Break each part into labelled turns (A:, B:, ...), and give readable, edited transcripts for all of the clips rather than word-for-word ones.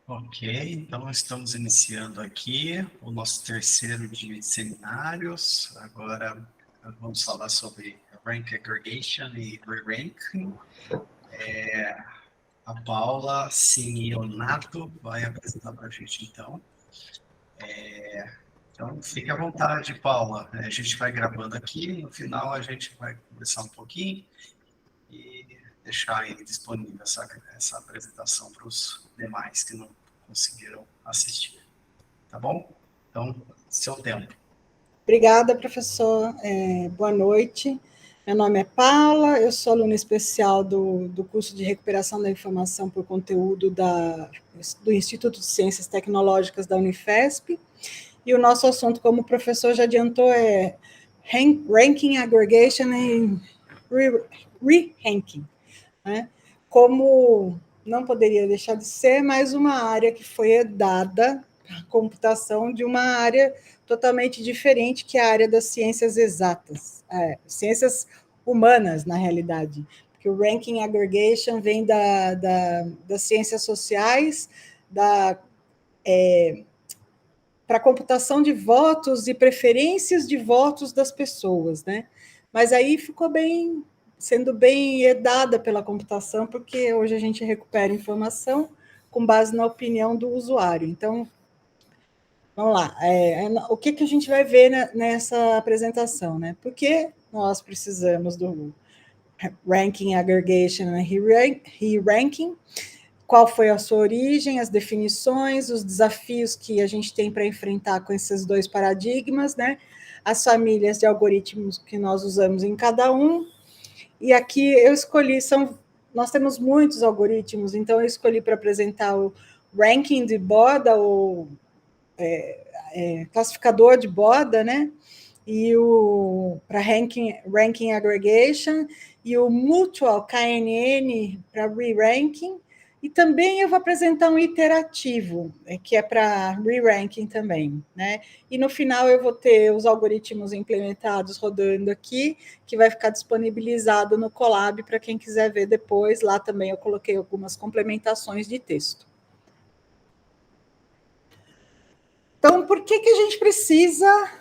A: Ok, então estamos iniciando aqui o nosso terceiro dia de seminários. Agora vamos falar sobre Rank Aggregation e Re-Ranking. A Paula Simeonato vai apresentar para a gente, então. Então, fique à vontade, Paula. A gente vai gravando aqui, no final a gente vai conversar um pouquinho e deixar aí disponível essa apresentação para os demais que não conseguiram assistir. Tá bom? Então, seu tempo.
B: Obrigada, professor. Boa noite. Meu nome é Paula, eu sou aluna especial do curso de Recuperação da Informação por Conteúdo do Instituto de Ciências Tecnológicas da Unifesp, e o nosso assunto, como o professor já adiantou, é Ranking, Aggregation e Re-Ranking, né? Como não poderia deixar de ser, mais uma área que foi herdada, a computação, de uma área totalmente diferente, que é a área das ciências exatas, ciências humanas, na realidade, porque o Ranking Aggregation vem das ciências sociais, para a computação de votos e preferências de votos das pessoas, né? Mas aí ficou sendo bem herdada pela computação, porque hoje a gente recupera informação com base na opinião do usuário. Então, vamos lá. O que a gente vai ver nessa apresentação, né? Por que nós precisamos do Ranking Aggregation e Re-Ranking? Qual foi a sua origem, as definições, os desafios que a gente tem para enfrentar com esses dois paradigmas, né? As famílias de algoritmos que nós usamos em cada um. E aqui eu escolhi, nós temos muitos algoritmos, então eu escolhi para apresentar o ranking de borda, o classificador de borda, né? E o para ranking aggregation, e o mutual KNN para re-ranking. E também eu vou apresentar um iterativo, que é para re-ranking também, né? E no final eu vou ter os algoritmos implementados rodando aqui, que vai ficar disponibilizado no Colab para quem quiser ver depois. Lá também eu coloquei algumas complementações de texto. Então, por que a gente precisa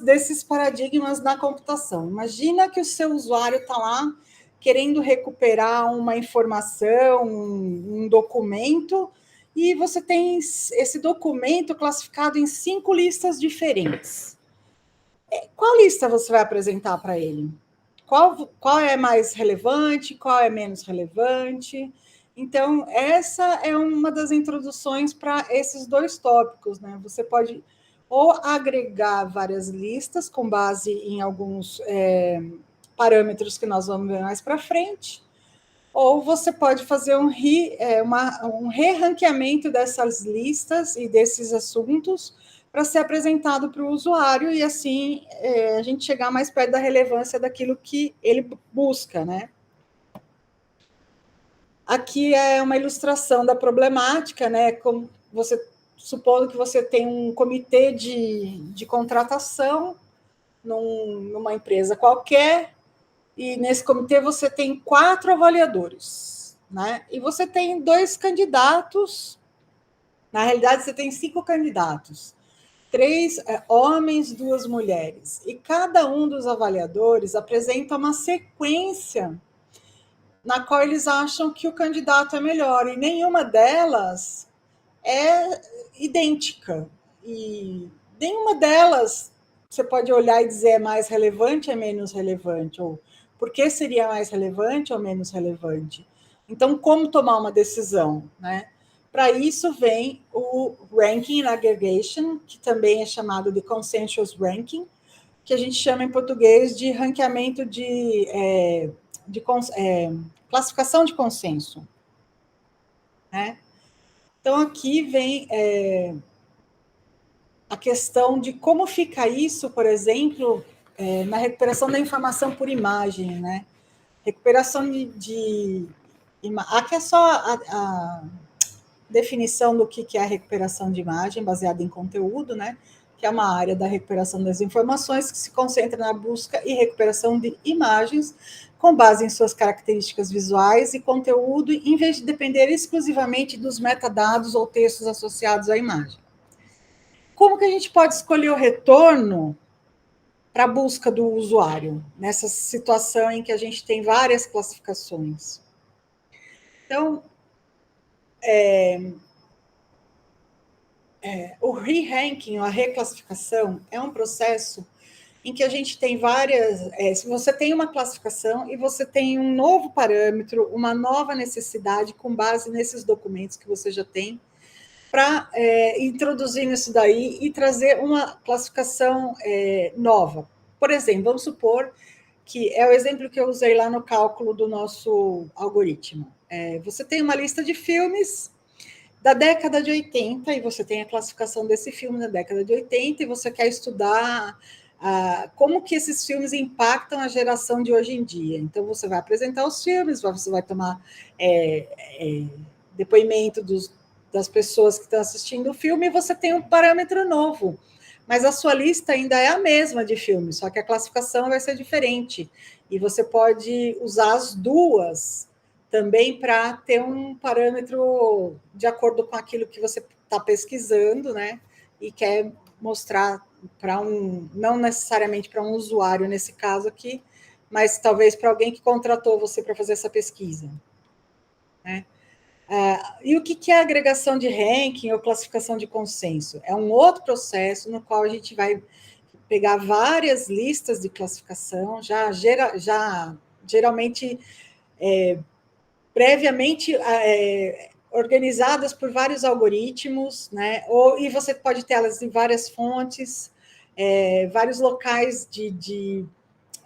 B: desses paradigmas na computação? Imagina que o seu usuário está lá querendo recuperar uma informação, um documento, e você tem esse documento classificado em 5 listas diferentes. Qual lista você vai apresentar para ele? Qual é mais relevante, qual é menos relevante? Então, essa é uma das introduções para esses dois tópicos, né? Você pode ou agregar várias listas com base em alguns parâmetros que nós vamos ver mais para frente, ou você pode fazer um re-ranqueamento dessas listas e desses assuntos para ser apresentado para o usuário e, assim, a gente chegar mais perto da relevância daquilo que ele busca, né? Aqui é uma ilustração da problemática, né? Como supondo que você tem um comitê de contratação numa empresa qualquer, e nesse comitê você tem 4 avaliadores, né? E você tem 2 candidatos, na realidade você tem 5 candidatos, 3 homens, 2 mulheres, e cada um dos avaliadores apresenta uma sequência na qual eles acham que o candidato é melhor, e nenhuma delas é idêntica, e nenhuma delas você pode olhar e dizer é mais relevante, é menos relevante, ou por que seria mais relevante ou menos relevante. Então, como tomar uma decisão, né? Para isso vem o Ranking Aggregation, que também é chamado de Consensus Ranking, que a gente chama em português de ranqueamento de classificação de consenso, né? Então, aqui vem a questão de como fica isso, por exemplo, na recuperação da informação por imagem, né? Recuperação aqui é só a definição do que é a recuperação de imagem, baseada em conteúdo, né? que é uma área da recuperação das informações que se concentra na busca e recuperação de imagens com base em suas características visuais e conteúdo, em vez de depender exclusivamente dos metadados ou textos associados à imagem. Como que a gente pode escolher o retorno para a busca do usuário, nessa situação em que a gente tem várias classificações? Então, o re-ranking, a reclassificação, é um processo em que a gente tem várias... se você tem uma classificação e você tem um novo parâmetro, uma nova necessidade com base nesses documentos que você já tem, para introduzir nisso daí e trazer uma classificação nova. Por exemplo, vamos supor que é o exemplo que eu usei lá no cálculo do nosso algoritmo. Você tem uma lista de filmes da década de 80, e você tem a classificação desse filme da década de 80, e você quer estudar como que esses filmes impactam a geração de hoje em dia. Então, você vai apresentar os filmes, você vai tomar depoimento das pessoas que estão assistindo o filme, e você tem um parâmetro novo. Mas a sua lista ainda é a mesma de filmes, só que a classificação vai ser diferente. E você pode usar as duas também para ter um parâmetro de acordo com aquilo que você está pesquisando, né? E quer mostrar para não necessariamente para um usuário nesse caso aqui, mas talvez para alguém que contratou você para fazer essa pesquisa, né? E o que é agregação de ranking ou classificação de consenso? É um outro processo no qual a gente vai pegar várias listas de classificação, geralmente previamente organizadas por vários algoritmos, né? E você pode ter elas em várias fontes, vários locais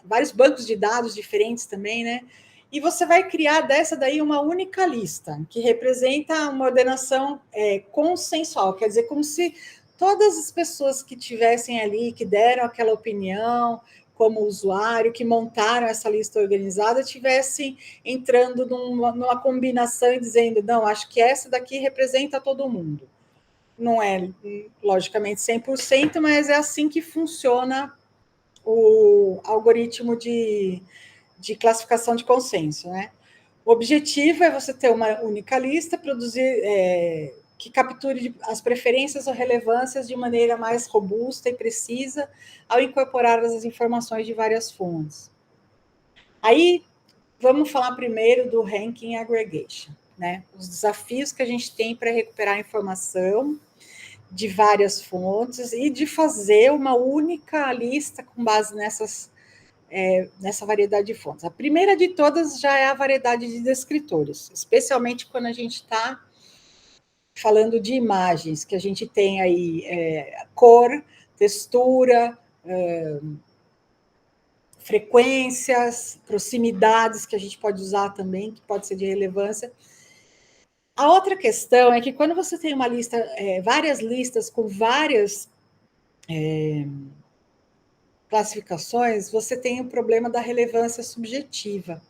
B: vários bancos de dados diferentes também, né? E você vai criar dessa daí uma única lista, que representa uma ordenação consensual, quer dizer, como se todas as pessoas que tivessem ali, que deram aquela opinião como usuário, que montaram essa lista organizada, estivessem entrando numa combinação e dizendo, não, acho que essa daqui representa todo mundo. Não é, logicamente, 100%, mas é assim que funciona o algoritmo de classificação de consenso, né? O objetivo é você ter uma única lista, produzir que capture as preferências ou relevâncias de maneira mais robusta e precisa, ao incorporar as informações de várias fontes. Aí, vamos falar primeiro do ranking aggregation, né? Os desafios que a gente tem para recuperar informação de várias fontes e de fazer uma única lista com base nessa variedade de fontes. A primeira de todas já é a variedade de descritores, especialmente quando a gente está falando de imagens, que a gente tem aí cor, textura, frequências, proximidades, que a gente pode usar também, que pode ser de relevância. A outra questão é que quando você tem uma lista, várias listas com várias classificações, você tem o problema da relevância subjetiva.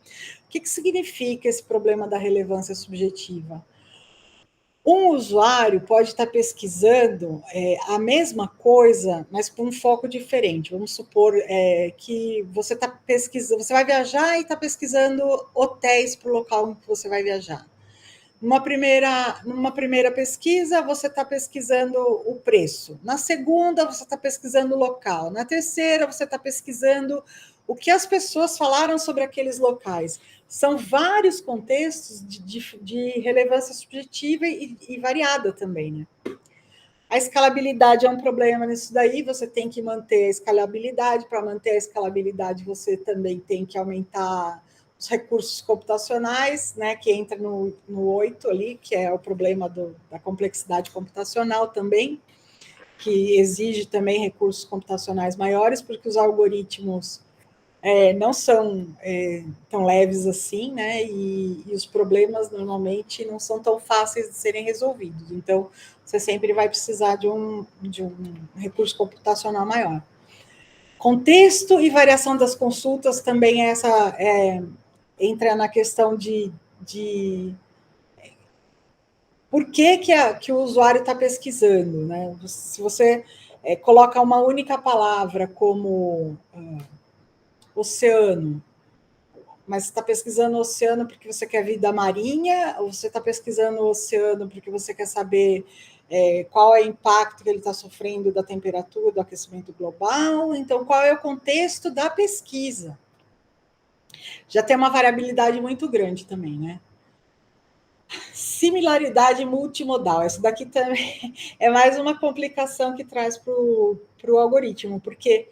B: O que significa esse problema da relevância subjetiva? Um usuário pode estar pesquisando a mesma coisa, mas com um foco diferente. Vamos supor que você está pesquisando, você vai viajar e está pesquisando hotéis para o local em que você vai viajar. Numa primeira pesquisa, você está pesquisando o preço. Na segunda, você está pesquisando o local. Na terceira, você está pesquisando o que as pessoas falaram sobre aqueles locais. São vários contextos de relevância subjetiva e variada também, né? A escalabilidade é um problema nisso daí, você tem que manter a escalabilidade. Para manter a escalabilidade, você também tem que aumentar os recursos computacionais, né, que entra no 8 ali, que é o problema da complexidade computacional também, que exige também recursos computacionais maiores, porque os algoritmos não são tão leves assim, né, e os problemas normalmente não são tão fáceis de serem resolvidos. Então, você sempre vai precisar de um recurso computacional maior. Contexto e variação das consultas também entra na questão de por que o usuário está pesquisando, né? Se você coloca uma única palavra como oceano, mas você está pesquisando o oceano porque você quer vida marinha, ou você está pesquisando o oceano porque você quer saber qual é o impacto que ele está sofrendo da temperatura, do aquecimento global? Então, qual é o contexto da pesquisa? Já tem uma variabilidade muito grande também, né? Similaridade multimodal. Essa daqui também é mais uma complicação que traz para o algoritmo, porque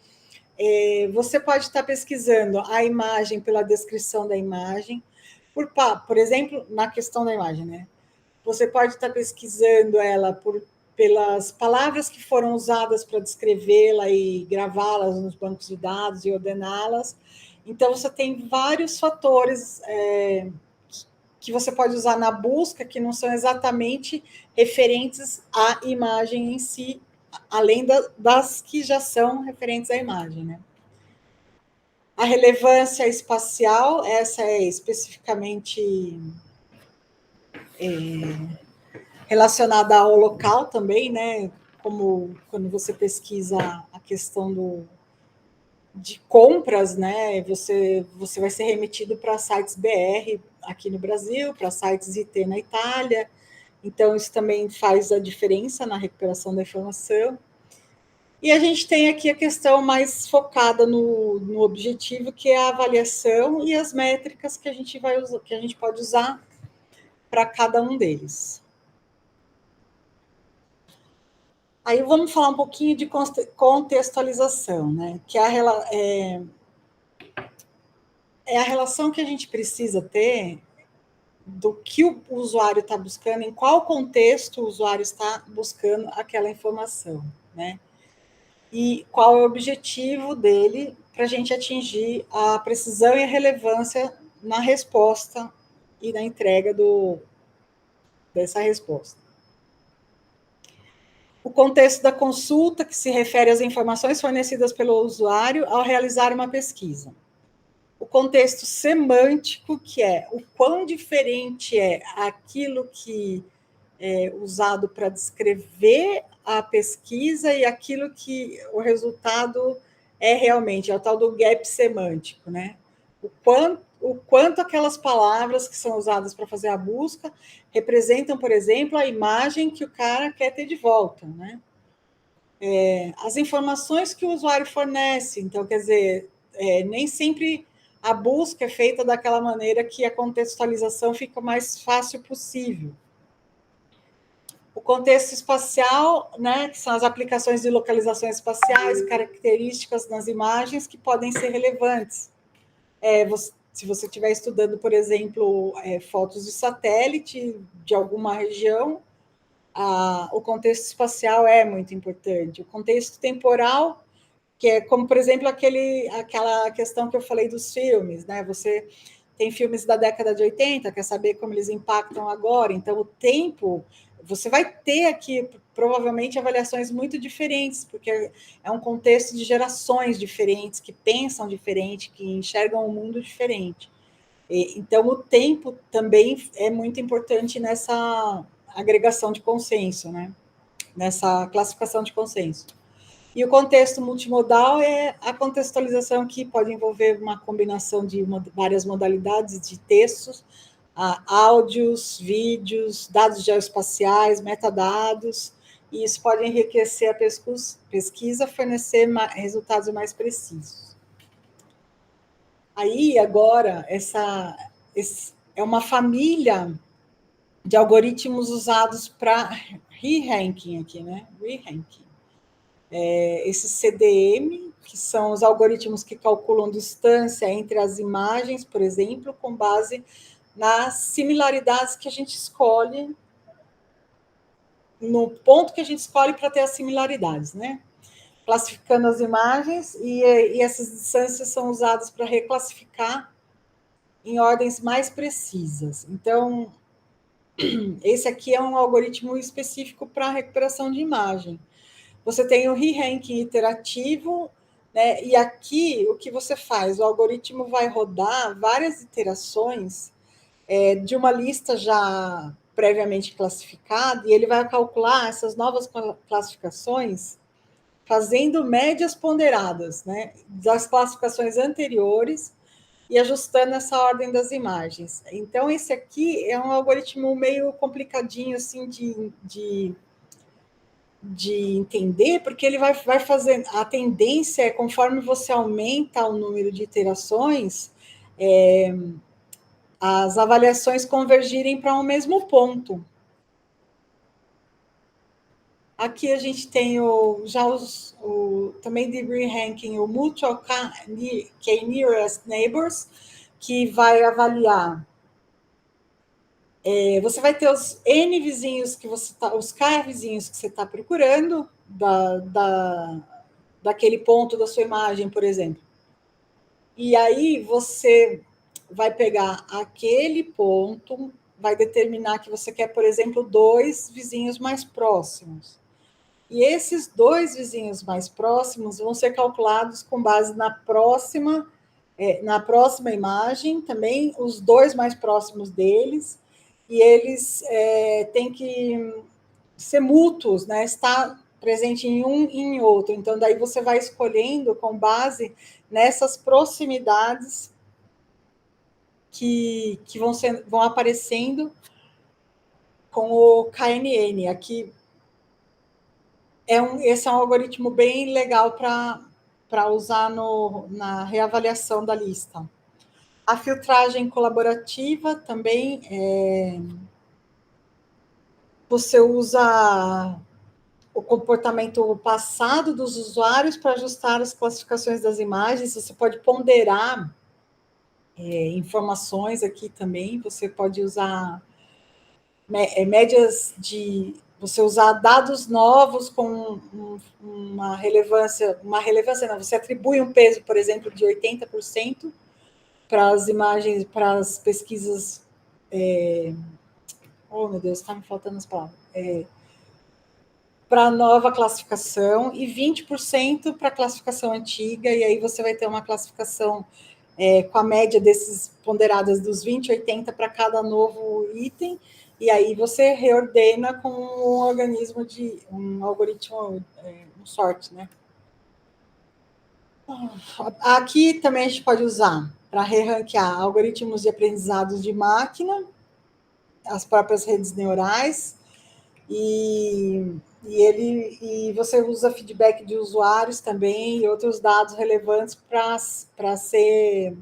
B: você pode estar pesquisando a imagem pela descrição da imagem, por exemplo, na questão da imagem, né? Você pode estar pesquisando ela pelas palavras que foram usadas para descrevê-la e gravá-las nos bancos de dados e ordená-las. Então, você tem vários fatores que você pode usar na busca que não são exatamente referentes à imagem em si, além das que já são referentes à imagem, né? A relevância espacial, essa é especificamente relacionada ao local também, né? Como quando você pesquisa a questão de compras, né? Você vai ser remetido para sites BR aqui no Brasil, para sites IT na Itália. Então, isso também faz a diferença na recuperação da informação. E a gente tem aqui a questão mais focada no objetivo, que é a avaliação e as métricas que a gente pode usar para cada um deles. Aí vamos falar um pouquinho de contextualização, né? Que é a relação que a gente precisa ter do que o usuário está buscando, em qual contexto o usuário está buscando aquela informação, né? E qual é o objetivo dele para a gente atingir a precisão e a relevância na resposta e na entrega dessa resposta. O contexto da consulta, que se refere às informações fornecidas pelo usuário ao realizar uma pesquisa. O contexto semântico, que é o quão diferente é aquilo que é usado para descrever a pesquisa e aquilo que o resultado é realmente, é o tal do gap semântico, né? O quanto aquelas palavras que são usadas para fazer a busca representam, por exemplo, a imagem que o cara quer ter de volta, né? As informações que o usuário fornece, então, quer dizer, nem sempre a busca é feita daquela maneira que a contextualização fica mais fácil possível. O contexto espacial, né, que são as aplicações de localização espaciais e características nas imagens que podem ser relevantes. Se você estiver estudando, por exemplo, fotos de satélite de alguma região, o contexto espacial é muito importante. O contexto temporal, que é como, por exemplo, aquela questão que eu falei dos filmes, né? Você tem filmes da década de 80, quer saber como eles impactam agora, então o tempo, você vai ter aqui provavelmente avaliações muito diferentes, porque é um contexto de gerações diferentes, que pensam diferente, que enxergam o mundo diferente. Então o tempo também é muito importante nessa agregação de consenso, né? Nessa classificação de consenso. E o contexto multimodal é a contextualização que pode envolver uma combinação de várias modalidades de textos, áudios, vídeos, dados geoespaciais, metadados, e isso pode enriquecer a pesquisa, fornecer resultados mais precisos. Aí, agora, é uma família de algoritmos usados para re-ranking aqui, né? Re-ranking. Esses CDM, que são os algoritmos que calculam distância entre as imagens, por exemplo, com base nas similaridades que a gente escolhe, no ponto que a gente escolhe para ter as similaridades, né? Classificando as imagens, e essas distâncias são usadas para reclassificar em ordens mais precisas. Então, esse aqui é um algoritmo específico para recuperação de imagem. Você tem o re-ranking iterativo, né? E aqui o que você faz? O algoritmo vai rodar várias iterações de uma lista já previamente classificada, e ele vai calcular essas novas classificações fazendo médias ponderadas, né, das classificações anteriores e ajustando essa ordem das imagens. Então, esse aqui é um algoritmo meio complicadinho, assim, de entender, porque ele vai fazer, a tendência é, conforme você aumenta o número de iterações, as avaliações convergirem para um mesmo ponto. Aqui a gente tem também de re-ranking, o Mutual K-Nearest Neighbors, que vai avaliar. Você vai ter os N vizinhos que você tá, os K vizinhos que você está procurando daquele ponto da sua imagem, por exemplo. E aí você vai pegar aquele ponto, vai determinar que você quer, por exemplo, 2 vizinhos mais próximos. E esses 2 vizinhos mais próximos vão ser calculados com base na próxima imagem, também os 2 mais próximos deles, e eles têm que ser mútuos, né? Estar presente em um e em outro. Então, daí você vai escolhendo com base nessas proximidades que vão aparecendo com o KNN. Aqui esse é um algoritmo bem legal para usar na reavaliação da lista. A filtragem colaborativa também você usa o comportamento passado dos usuários para ajustar as classificações das imagens. Você pode ponderar informações aqui também. Você pode usar médias de... Você usar dados novos com uma relevância não, você atribui um peso, por exemplo, de 80% para as imagens, para as pesquisas... Oh, meu Deus, está me faltando as palavras. Para a nova classificação e 20% para a classificação antiga, e aí você vai ter uma classificação com a média desses ponderadas dos 20 e 80 para cada novo item, e aí você reordena com um algoritmo, um sort, né? Aqui também a gente pode usar para re-ranquear algoritmos de aprendizados de máquina, as próprias redes neurais, e você usa feedback de usuários também e outros dados relevantes para ser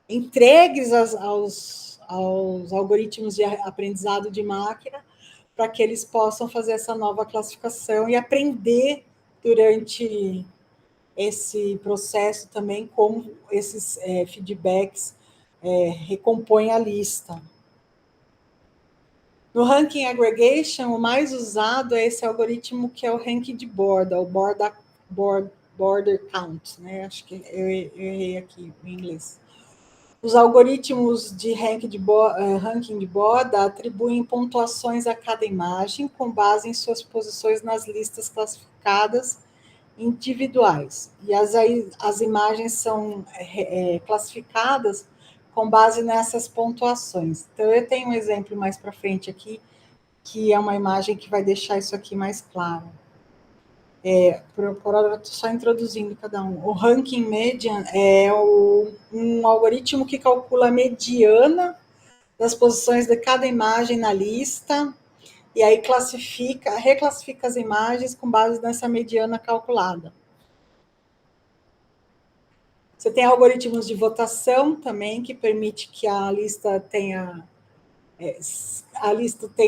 B: entregues aos algoritmos de aprendizado de máquina, para que eles possam fazer essa nova classificação e aprender durante esse processo também como esses feedbacks recompõem a lista. No ranking aggregation, o mais usado é esse algoritmo que é o ranking de borda, o border count, né? Acho que eu errei aqui em inglês. Os algoritmos de ranking de borda atribuem pontuações a cada imagem com base em suas posições nas listas classificadas individuais. E as imagens são classificadas com base nessas pontuações. Então, eu tenho um exemplo mais para frente aqui, que é uma imagem que vai deixar isso aqui mais claro. Por hora, estou só introduzindo cada um. O ranking median é um algoritmo que calcula a mediana das posições de cada imagem na lista, e aí reclassifica as imagens com base nessa mediana calculada. Você tem algoritmos de votação também, que permite que a lista tenha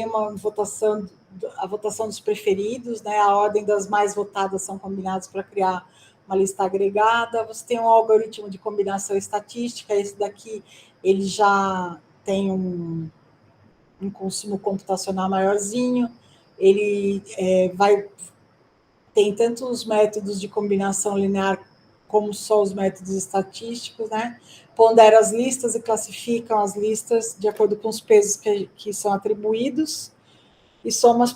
B: uma votação, a votação dos preferidos, né? A ordem das mais votadas são combinadas para criar uma lista agregada. Você tem um algoritmo de combinação estatística, esse daqui ele já tem um consumo computacional maiorzinho, ele tem tanto os métodos de combinação linear como só os métodos estatísticos, né? Pondera as listas e classificam as listas de acordo com os pesos que são atribuídos e soma as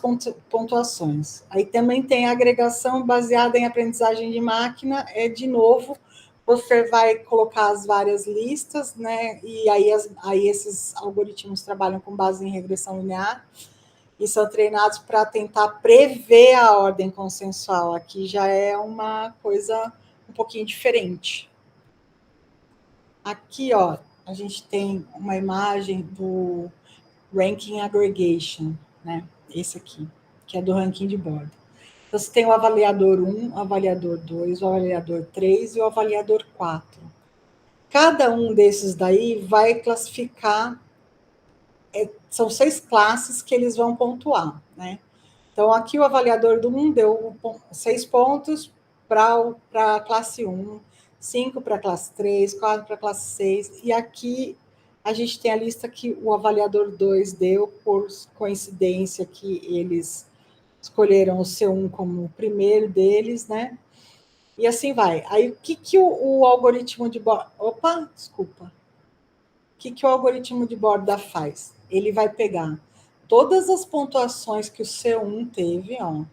B: pontuações. Aí também tem a agregação baseada em aprendizagem de máquina, de novo, você vai colocar as várias listas, né? E aí esses algoritmos trabalham com base em regressão linear, e são treinados para tentar prever a ordem consensual. Aqui já é uma coisa um pouquinho diferente. Aqui, ó, a gente tem uma imagem do Ranking Aggregation, né? Esse aqui, que é do ranking de bordo. Então, você tem o avaliador 1, o avaliador 2, o avaliador 3 e o avaliador 4. Cada um desses daí vai classificar, são 6 classes que eles vão pontuar, né? Então, aqui o avaliador do 1 deu 6 pontos para a classe 1, 5 para a classe 3, 4 para a classe 6, e aqui a gente tem a lista que o avaliador 2 deu, por coincidência que eles escolheram o C1 como o primeiro deles, né? E assim vai. Aí, o que o algoritmo de borda... Opa, desculpa. O que o algoritmo de borda faz? Ele vai pegar todas as pontuações que o C1 teve, ó,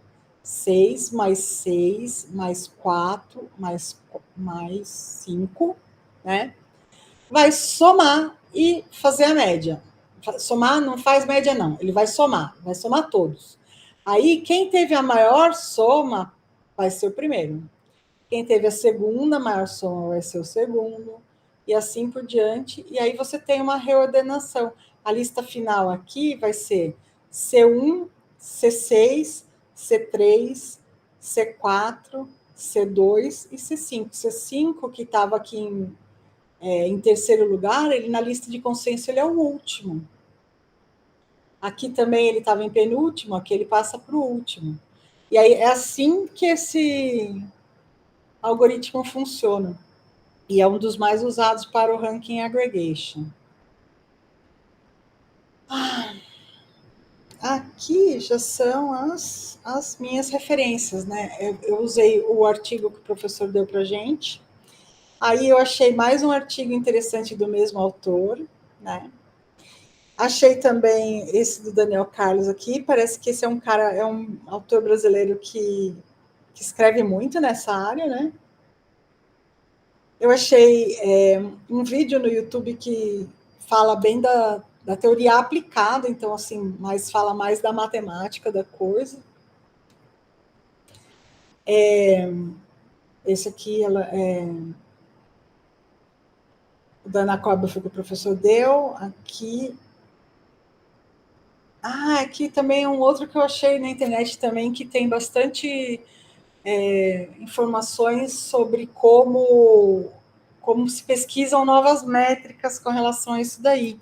B: 6 mais 6 mais 4 mais 5, né? Vai somar e fazer a média. Somar não faz média, não. Ele vai somar todos. Aí, quem teve a maior soma vai ser o primeiro. Quem teve a segunda maior soma vai ser o segundo, e assim por diante. E aí você tem uma reordenação. A lista final aqui vai ser C1, C6, C3, C4, C2 e C5. C5, que estava aqui em terceiro lugar, ele na lista de consenso ele é o último. Aqui também ele estava em penúltimo, aqui ele passa para o último. E aí é assim que esse algoritmo funciona. E é um dos mais usados para o ranking aggregation. Aqui já são as minhas referências, né? Eu usei o artigo que o professor deu para a gente. Aí eu achei mais um artigo interessante do mesmo autor, né? Achei também esse do Daniel Carlos aqui. Parece que esse é um cara, é um autor brasileiro que escreve muito nessa área, né? Eu achei um vídeo no YouTube que fala bem da teoria aplicada, então, assim, mas fala mais da matemática da coisa. Esse aqui, o da Ana Cobra foi que o professor deu. Aqui também é um outro que eu achei na internet também, que tem bastante informações sobre como se pesquisam novas métricas com relação a isso daí.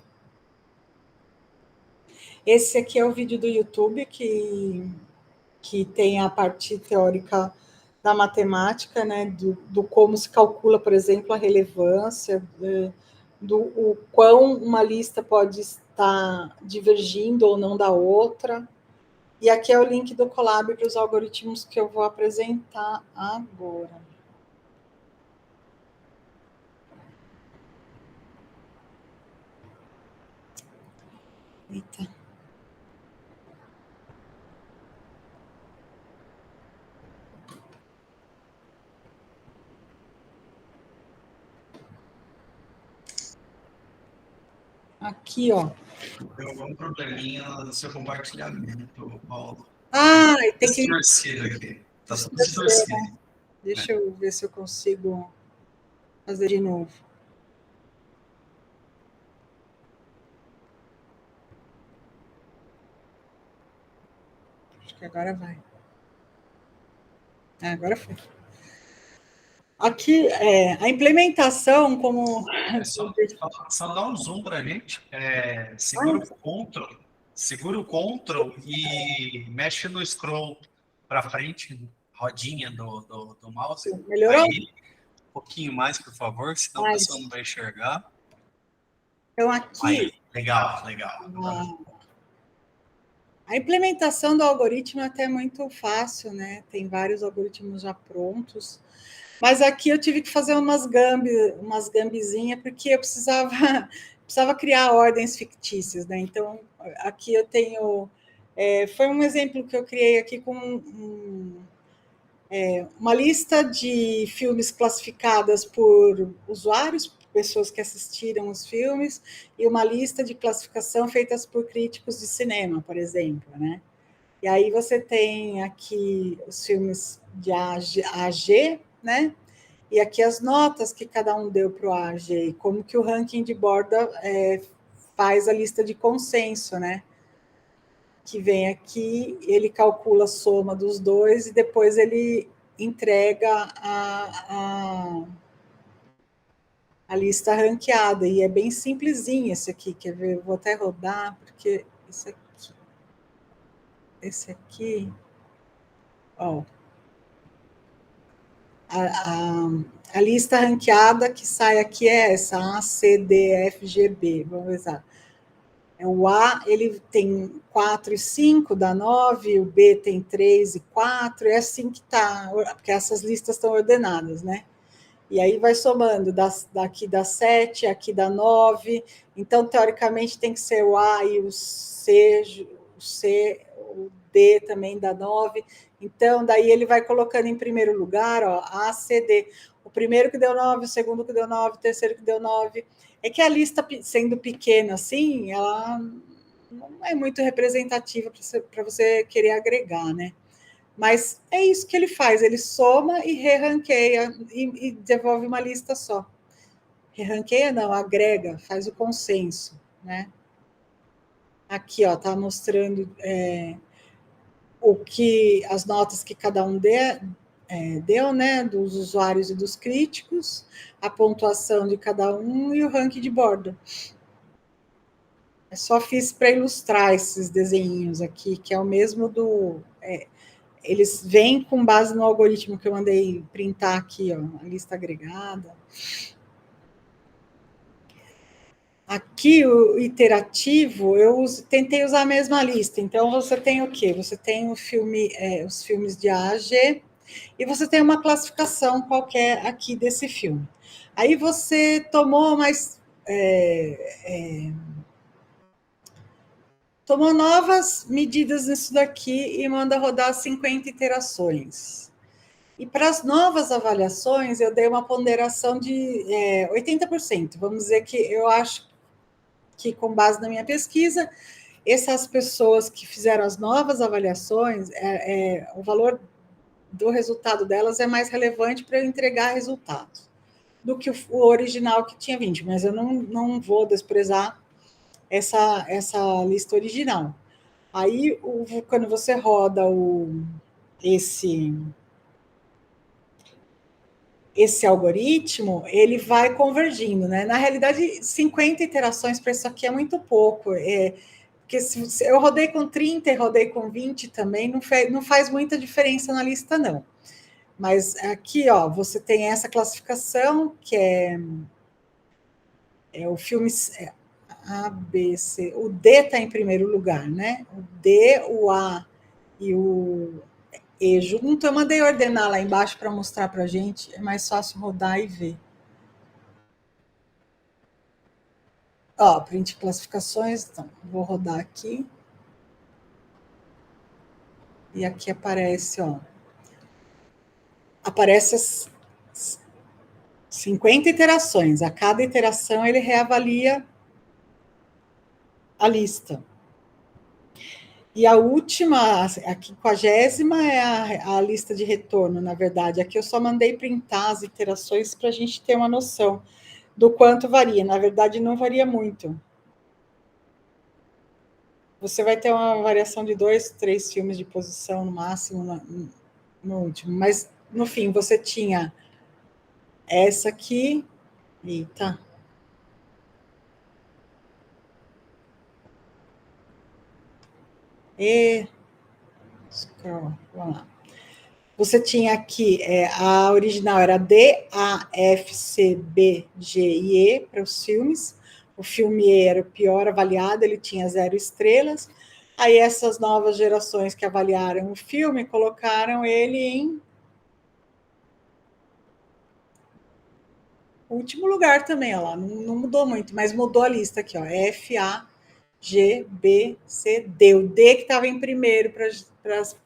B: Esse aqui é o vídeo do YouTube que tem a parte teórica da matemática, né, do como se calcula, por exemplo, a relevância, o quão uma lista pode estar divergindo ou não da outra. E aqui é o link do Colab para os algoritmos que eu vou apresentar agora. Eita. Aqui, ó.
A: Deu algum probleminha no seu compartilhamento, Paulo.
B: Tem que
A: distorcer aqui. Está tudo distorcido.
B: Deixa eu ver se eu consigo fazer de novo. Acho que agora vai. Agora foi. Aqui, a implementação como...
A: Só dá um zoom para a gente. Segura o Ctrl e mexe no scroll para frente, rodinha do mouse.
B: Melhorou?
A: Aí, um pouquinho mais, por favor, senão a pessoa não vai enxergar.
B: Então, aqui...
A: Aí, legal.
B: A implementação do algoritmo é até muito fácil, né? Tem vários algoritmos já prontos. Mas aqui eu tive que fazer umas gambizinhas, porque eu precisava criar ordens fictícias, né? Então, aqui eu tenho... foi um exemplo que eu criei aqui com uma lista de filmes classificadas por usuários, pessoas que assistiram os filmes e uma lista de classificação feitas por críticos de cinema, por exemplo, né? E aí você tem aqui os filmes de A a G, né? E aqui as notas que cada um deu para o A, G, e como que o ranking de borda faz a lista de consenso, né? Que vem aqui, ele calcula a soma dos dois e depois ele entrega a lista ranqueada. E é bem simplesinho esse aqui, quer ver? Eu vou até rodar, porque esse aqui, ó, a lista ranqueada que sai aqui é essa, A, C, D, F, G, B. Vamos ver. O A ele tem 4 e 5, dá 9, o B tem 3 e 4, é assim que está, porque essas listas estão ordenadas, né? E aí vai somando, daqui dá 7, aqui dá 9, então, teoricamente, tem que ser o A e o C, o D também dá 9, então, daí ele vai colocando em primeiro lugar, ó, A, C, D, o primeiro que deu 9, o segundo que deu 9, o terceiro que deu 9, é que a lista, sendo pequena assim, ela não é muito representativa para você querer agregar, né? Mas é isso que ele faz, ele soma e re-ranqueia e devolve uma lista só. Re-ranqueia não, agrega, faz o consenso, né? Aqui, ó, tá mostrando as notas que cada um deu, né, dos usuários e dos críticos, a pontuação de cada um e o ranking de bordo. Eu só fiz para ilustrar esses desenhinhos aqui, que é o mesmo do... eles vêm com base no algoritmo que eu mandei printar aqui, ó, a lista agregada. Aqui, o iterativo, eu tentei usar a mesma lista. Então, você tem o quê? Você tem o filme, os filmes de A a G, e você tem uma classificação qualquer aqui desse filme. Aí você tomou tomou novas medidas nisso daqui e manda rodar 50 iterações. E para as novas avaliações, eu dei uma ponderação de 80%. Vamos dizer que eu acho que, com base na minha pesquisa, essas pessoas que fizeram as novas avaliações, o valor do resultado delas é mais relevante para eu entregar resultados do que o original que tinha 20, mas eu não vou desprezar essa lista original. Aí, quando você roda esse algoritmo, ele vai convergindo, né? Na realidade, 50 iterações para isso aqui é muito pouco. Porque se eu rodei com 30 e rodei com 20 também, não faz muita diferença na lista, não. Mas aqui, ó, você tem essa classificação, que é o filme A, B, C. O D está em primeiro lugar, né? O D, o A e o E junto. Eu mandei ordenar lá embaixo para mostrar para a gente. É mais fácil rodar e ver. Ó, print classificações. Então, vou rodar aqui. E aqui aparece, ó. Aparece as 50 iterações. A cada iteração ele reavalia a lista. E a última, a 50ª, é a lista de retorno, na verdade. Aqui eu só mandei printar as iterações para a gente ter uma noção do quanto varia. Na verdade, não varia muito. Você vai ter uma variação de 2, 3 filmes de posição no máximo no último. Mas, no fim, você tinha essa aqui. Eita. Scroll, vamos lá. Você tinha aqui, a original era D, A, F, C, B, G e E para os filmes. O filme E era o pior avaliado, ele tinha 0 estrelas. Aí essas novas gerações que avaliaram o filme colocaram ele em último lugar também, ó lá. Não mudou muito, mas mudou a lista aqui, ó. F, A, G, B, C, D. O D que estava em primeiro para as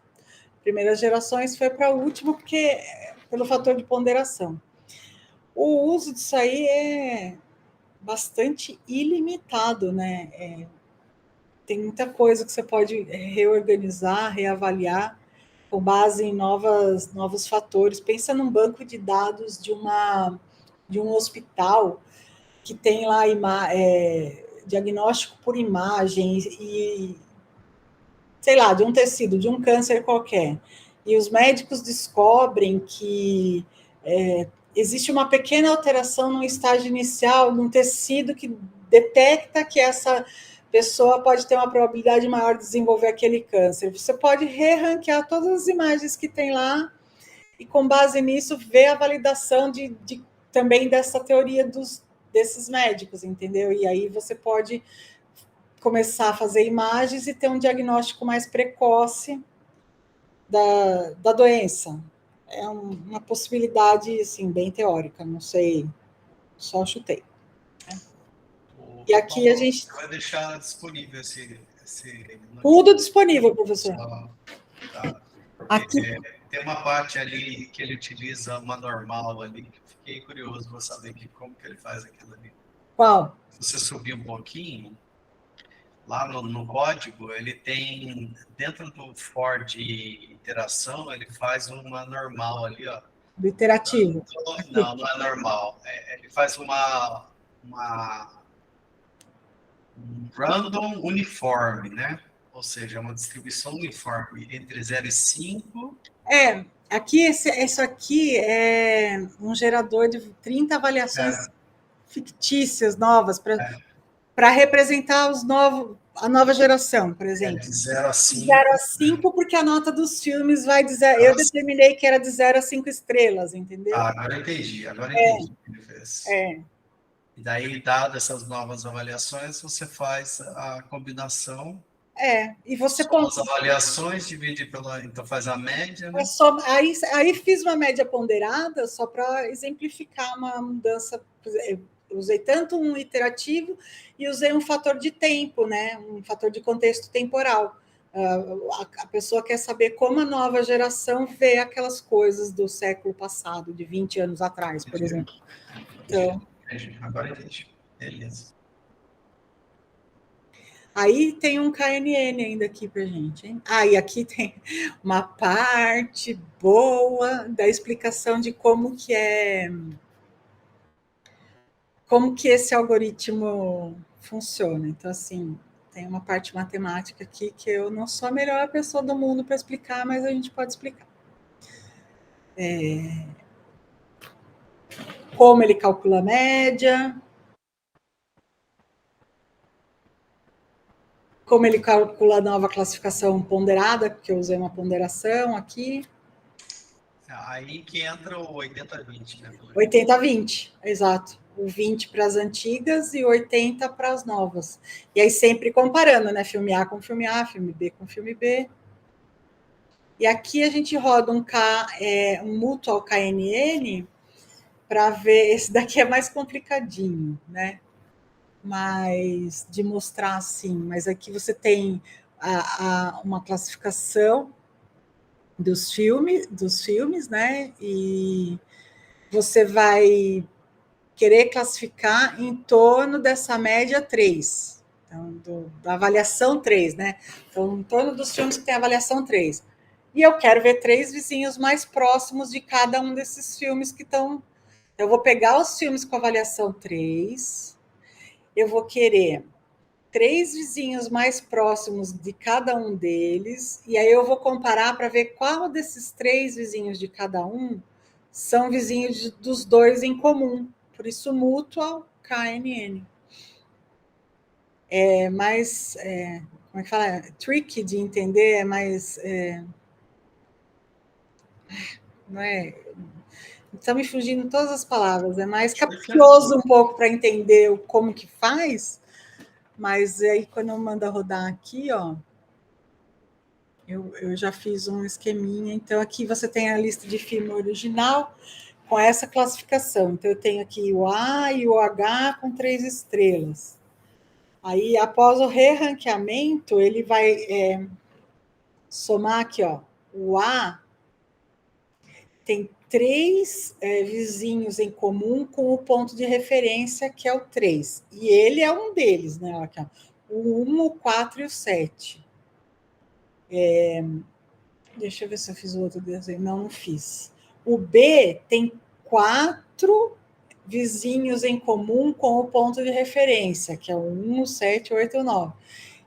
B: primeiras gerações foi para o último, pelo fator de ponderação. O uso disso aí é bastante ilimitado, né? Tem muita coisa que você pode reorganizar, reavaliar com base em novos fatores. Pensa num banco de dados de um hospital que tem lá diagnóstico por imagem e, sei lá, de um tecido, de um câncer qualquer. E os médicos descobrem que existe uma pequena alteração no estágio inicial, num tecido que detecta que essa pessoa pode ter uma probabilidade maior de desenvolver aquele câncer. Você pode re-ranquear todas as imagens que tem lá e, com base nisso, ver a validação também dessa teoria desses médicos, entendeu? E aí você pode começar a fazer imagens e ter um diagnóstico mais precoce da doença. É uma possibilidade, assim, bem teórica, não sei, só chutei. E aqui a gente...
A: Você vai deixar disponível
B: Tudo disponível, professor.
A: Tá.
B: Aqui...
A: Tem uma parte ali que ele utiliza uma normal ali, que eu fiquei curioso para saber como que ele faz aquilo ali.
B: Qual?
A: Se você subir um pouquinho, lá no código, ele tem, dentro do for de interação, ele faz uma normal ali, ó.
B: Do iterativo.
A: Não é normal. Ele faz um random uniforme, né? Ou seja, uma distribuição uniforme entre 0 e 5.
B: Aqui, isso aqui é um gerador de 30 avaliações fictícias, novas, para representar a nova geração, por exemplo.
A: De 0 a 5.
B: 0 a 5, porque a nota dos filmes vai dizer. Eu determinei que era de 0 a 5 estrelas, entendeu?
A: Agora eu entendi. O que ele fez. E daí, dadas essas novas avaliações, você faz a combinação.
B: E você
A: as avaliações, divide pela. Então faz a média. Né?
B: Aí fiz uma média ponderada só para exemplificar uma mudança. Usei tanto um iterativo e usei um fator de tempo, né? Um fator de contexto temporal. A pessoa quer saber como a nova geração vê aquelas coisas do século passado, de 20 anos atrás, por exemplo. Então,
A: agora entendi. Beleza.
B: Aí tem um KNN ainda aqui para gente, hein? E aqui tem uma parte boa da explicação de como que esse algoritmo funciona. Então, assim, tem uma parte matemática aqui que eu não sou a melhor pessoa do mundo para explicar, mas a gente pode explicar. Como ele calcula a média, como ele calcula a nova classificação ponderada, porque eu usei uma ponderação aqui.
A: Aí que entra o 80-20, né?
B: 80-20, exato. O 20 para as antigas e 80 para as novas. E aí sempre comparando, né? Filme A com filme A, filme B com filme B. E aqui a gente roda um mutual KNN para ver. Esse daqui é mais complicadinho, né? Mas de mostrar assim. Mas aqui você tem uma classificação dos filmes, né? E você vai querer classificar em torno dessa média 3, então, da avaliação 3, né? Então, em torno dos filmes que tem avaliação 3. E eu quero ver 3 vizinhos mais próximos de cada um desses filmes que estão. Eu vou pegar os filmes com avaliação 3, eu vou querer 3 vizinhos mais próximos de cada um deles, e aí eu vou comparar para ver qual desses 3 vizinhos de cada um são vizinhos dos 2 em comum. Por isso, mutual KNN. É mais, como é que fala? Tricky de entender, é mais... não é... Está me fugindo todas as palavras, é mais capcioso um pouco para entender como que faz, mas aí quando eu mando rodar aqui, ó, eu já fiz um esqueminha, então aqui você tem a lista de filme original com essa classificação. Então eu tenho aqui o A e o H com 3 estrelas. Aí, após o re-ranqueamento, ele vai somar aqui, ó, o A tem 3 vizinhos em comum com o ponto de referência, que é o 3. E ele é um deles, né? Aqui, ó. O 1, o 4 e o 7. Deixa eu ver se eu fiz o outro desenho. Não, não fiz. O B tem 4 vizinhos em comum com o ponto de referência, que é o 1, o 7, o 8 e o 9.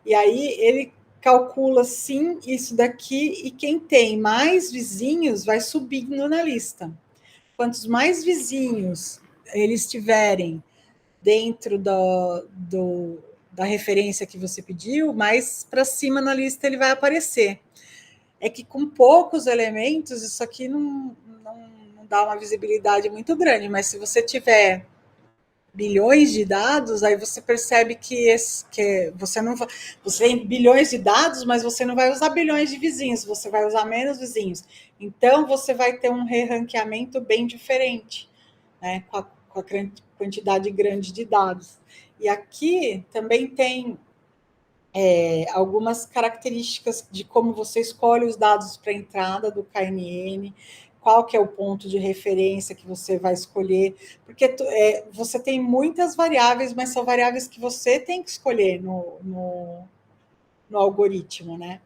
B: E aí ele calcula, sim, isso daqui, e quem tem mais vizinhos vai subindo na lista. Quantos mais vizinhos eles tiverem dentro da referência que você pediu, mais para cima na lista ele vai aparecer. É que com poucos elementos, isso aqui não dá uma visibilidade muito grande, mas se você tiver bilhões de dados, aí você percebe que você tem bilhões de dados, mas você não vai usar bilhões de vizinhos, você vai usar menos vizinhos. Então, você vai ter um re-ranqueamento bem diferente, né, com a quantidade grande de dados. E aqui também tem algumas características de como você escolhe os dados para entrada do KNN, qual que é o ponto de referência que você vai escolher, porque você tem muitas variáveis, mas são variáveis que você tem que escolher no algoritmo, né?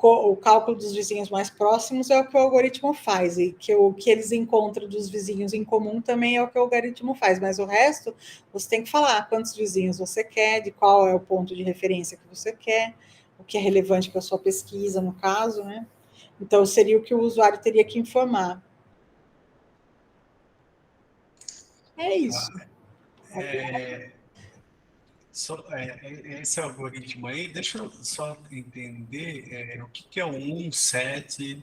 B: O cálculo dos vizinhos mais próximos é o que o algoritmo faz, e que o que eles encontram dos vizinhos em comum também é o que o algoritmo faz, mas o resto você tem que falar quantos vizinhos você quer, de qual é o ponto de referência que você quer, o que é relevante para a sua pesquisa, no caso, né? Então, seria o que o usuário teria que informar. É isso.
A: Esse algoritmo aí, deixa eu só entender o que é o 1, 7.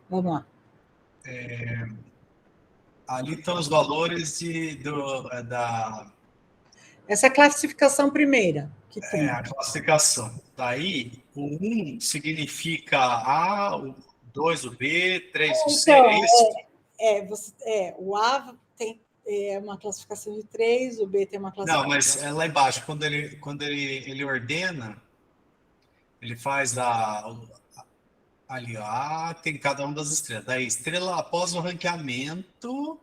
B: Vamos lá.
A: Ali estão os valores da
B: Essa é a classificação primeira que tem.
A: a classificação. Daí, o 1 significa A, o 2 o B, 3 o C,
B: Então,
A: é isso?
B: o A tem uma classificação de 3, o B tem uma classificação.
A: Não, mas lá embaixo, quando ele ordena, ele faz ali, ó, tem cada uma das estrelas. Daí, estrela após o ranqueamento.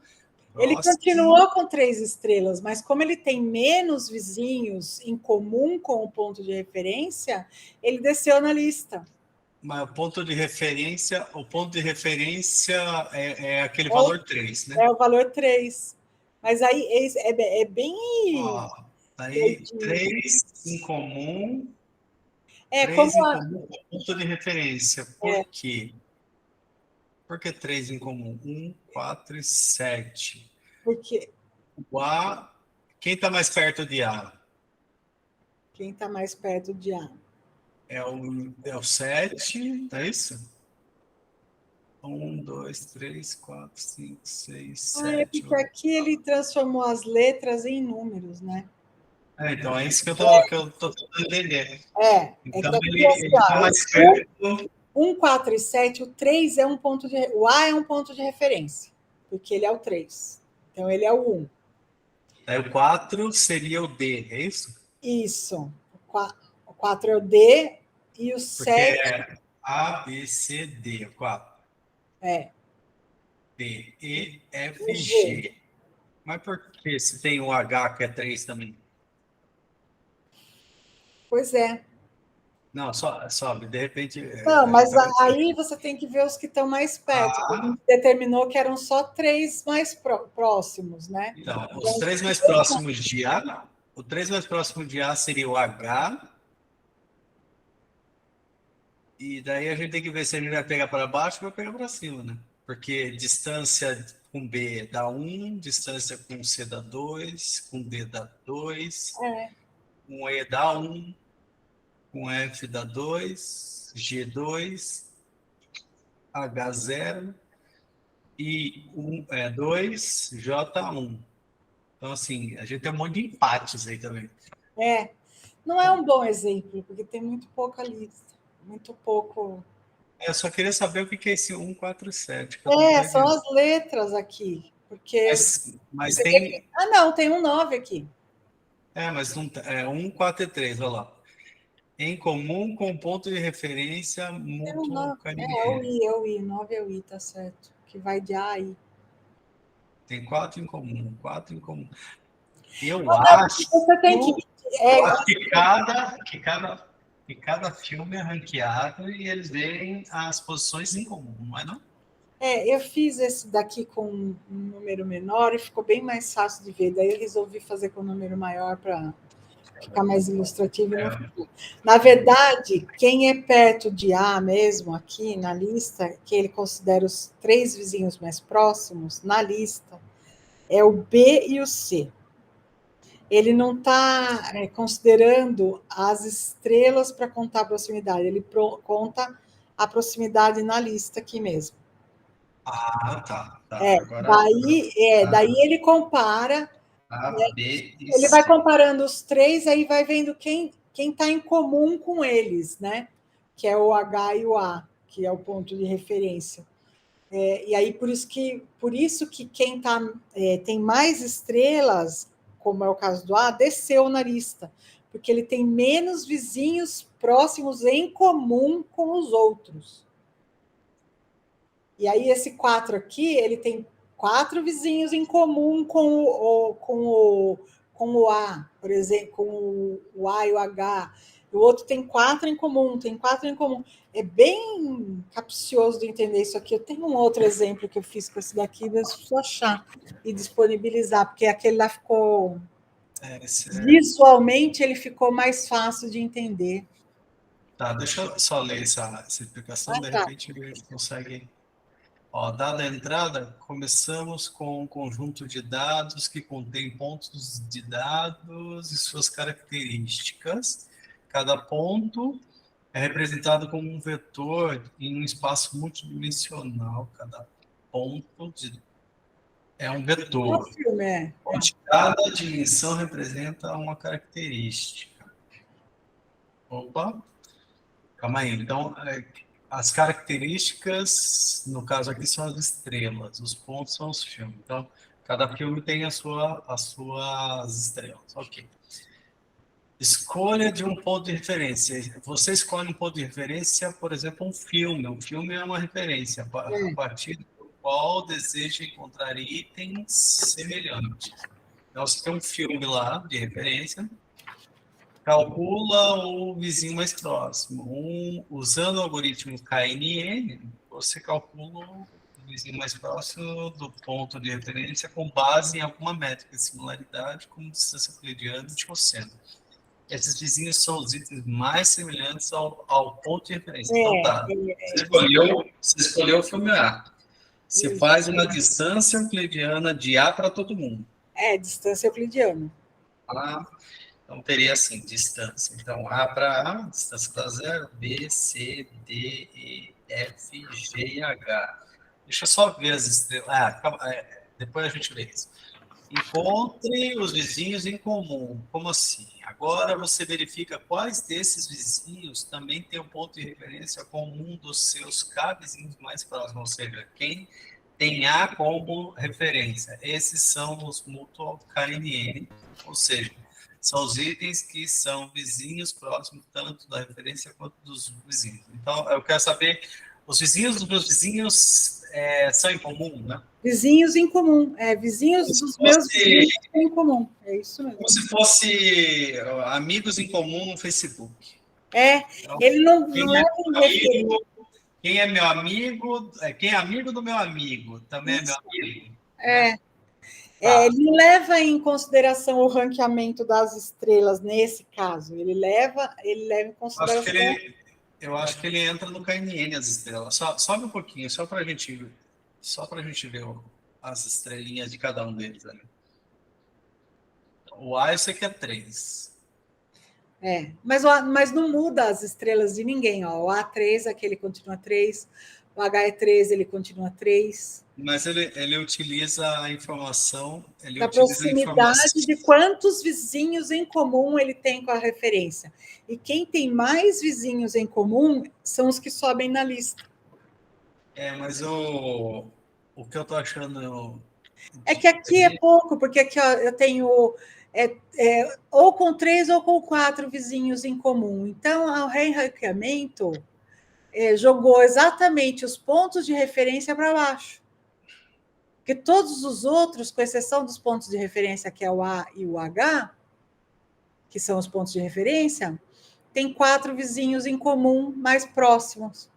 B: Ele
A: Próximo.
B: continuou com 3 estrelas, mas como ele tem menos vizinhos em comum com o ponto de referência, ele desceu na lista.
A: Mas o ponto de referência é aquele valor 3, né?
B: É o valor 3. Mas aí é bem.
A: Ó, daí 3 em comum. 3 em comum com ponto de referência. Por quê? Por que 3 em comum? 1, 4 e 7.
B: Porque
A: O A, quem está mais perto de A?
B: Quem está mais perto de A?
A: É o 7, é isso? 1, 2, 3, 4, 5, 6, 7.
B: É porque aqui ele transformou as letras em números, né?
A: Então é isso que eu tô tentando entender. Então ele está mais perto.
B: 1, 4 e 7, o 3 é um ponto de. O A é um ponto de referência, porque ele é o 3. Então ele é o 1.
A: Aí o 4 seria o D, é isso?
B: Isso. O 4 é o D e o 7.
A: Porque é A, B, C, D, o 4. D, E, F, G. Mas por que se tem o H que é 3 também?
B: Pois é.
A: Não, sobe, de repente.
B: Não, mas aí você tem que ver os que estão mais perto. A gente determinou que eram só 3 mais próximos, né?
A: Então, os 3 mais próximos de A, o 3 mais próximo de A seria o H. E daí a gente tem que ver se ele vai pegar para baixo ou vai pegar para cima, né? Porque distância com B dá 1, distância com C dá 2, com D dá 2, com E dá 1, com F dá 2, G 2, H 0 e 2, J 1. Então, assim, a gente tem um monte de empates aí também.
B: Não é um bom exemplo, porque tem muito pouca lista, muito pouco.
A: Eu só queria saber o que é esse 1, 4, 7.
B: São as letras aqui. Porque
A: mas tem.
B: Não, tem um 9 aqui.
A: Mas não, 1, 4 e 3, olha lá. Em comum com ponto de referência mútuo.
B: É o I, 9 é o I, tá certo. que vai de A a I.
A: Tem 4 em comum, 4 em comum. Eu
B: Você tem que...
A: acho que cada filme é ranqueado e eles veem as posições em comum, não é não?
B: Eu fiz esse daqui com um número menor e ficou bem mais fácil de ver. Daí eu resolvi fazer com um número maior para ficar mais ilustrativo. E não ficou. Na verdade, quem é perto de A mesmo, aqui na lista, que ele considera os 3 vizinhos mais próximos, na lista, é o B e o C. Ele não está considerando as estrelas para contar a proximidade, ele conta a proximidade na lista aqui mesmo.
A: Ah, tá.
B: Agora, daí ele compara,
A: A, B e
B: ele
A: C.
B: vai comparando os 3, aí vai vendo quem está em comum com eles, né? Que é o H e o A, que é o ponto de referência. E aí, por isso que quem tem mais estrelas, como é o caso do A, desceu na lista, porque ele tem menos vizinhos próximos em comum com os outros. E aí, esse 4 aqui, ele tem 4 vizinhos em comum com o A, por exemplo, com o A e o H. O outro tem 4 em comum, tem 4 em comum. É bem capcioso de entender isso aqui. Eu tenho um outro exemplo que eu fiz com esse daqui, mas preciso achar e disponibilizar, porque aquele lá ficou... Visualmente, ele ficou mais fácil de entender.
A: Tá, deixa eu só ler essa explicação, de repente a gente consegue... Dada a entrada, começamos com um conjunto de dados que contém pontos de dados e suas características. Cada ponto é representado como um vetor em um espaço multidimensional. Cada ponto é um vetor. Onde cada dimensão representa uma característica. Opa! Calma aí. Então, as características, no caso aqui, são as estrelas, os pontos são os filmes. Então, cada filme tem as suas estrelas. Ok. Escolha de um ponto de referência. Você escolhe um ponto de referência, por exemplo, um filme. Um filme é uma referência, a partir do qual deseja encontrar itens semelhantes. Então, você tem um filme lá, de referência, calcula o vizinho mais próximo. Usando o algoritmo KNN, você calcula o vizinho mais próximo do ponto de referência com base em alguma métrica de similaridade, como distância euclidiana de cosseno. Esses vizinhos são os itens mais semelhantes ao ponto de referência. Então, tá. Você escolheu o filme A. Você faz uma distância euclidiana de A para todo mundo.
B: Distância euclidiana.
A: Então, teria assim, distância. Então, A para A, distância para zero, B, C, D, E, F, G e H. Deixa eu só ver as estrelas. Depois a gente vê isso. Encontre os vizinhos em comum. Como assim? Agora você verifica quais desses vizinhos também tem um ponto de referência comum dos seus K-vizinhos mais próximos, ou seja, quem tem A como referência. Esses são os mutual KNN, ou seja, são os itens que são vizinhos próximos, tanto da referência quanto dos vizinhos. Então, eu quero saber, os vizinhos dos meus vizinhos são em comum, né?
B: Vizinhos em comum, vizinhos dos meus vizinhos em comum, é isso mesmo.
A: Como se fosse amigos em comum no Facebook.
B: Então, ele não leva em referência.
A: Quem é meu amigo, quem é amigo do meu amigo, também
B: isso.
A: É meu amigo.
B: Ele não leva em consideração o ranqueamento das estrelas nesse caso, ele leva em consideração...
A: Eu acho que ele entra no KNN as estrelas. Sobe um pouquinho, só para a gente ver as estrelinhas de cada um deles. Né? O A eu sei que é 3.
B: Mas não muda as estrelas de ninguém. Ó. O A3, aquele continua 3. O H3, ele continua 3.
A: Mas ele utiliza a informação...
B: Da proximidade de quantos vizinhos em comum ele tem com a referência. E quem tem mais vizinhos em comum são os que sobem na lista.
A: Mas o que eu estou achando...
B: É que aqui é pouco, porque aqui ó, eu tenho... ou com 3 ou com 4 vizinhos em comum. Então, o ranqueamento jogou exatamente os pontos de referência para baixo. Porque todos os outros, com exceção dos pontos de referência, que é o A e o H, que são os pontos de referência, tem 4 vizinhos em comum mais próximos.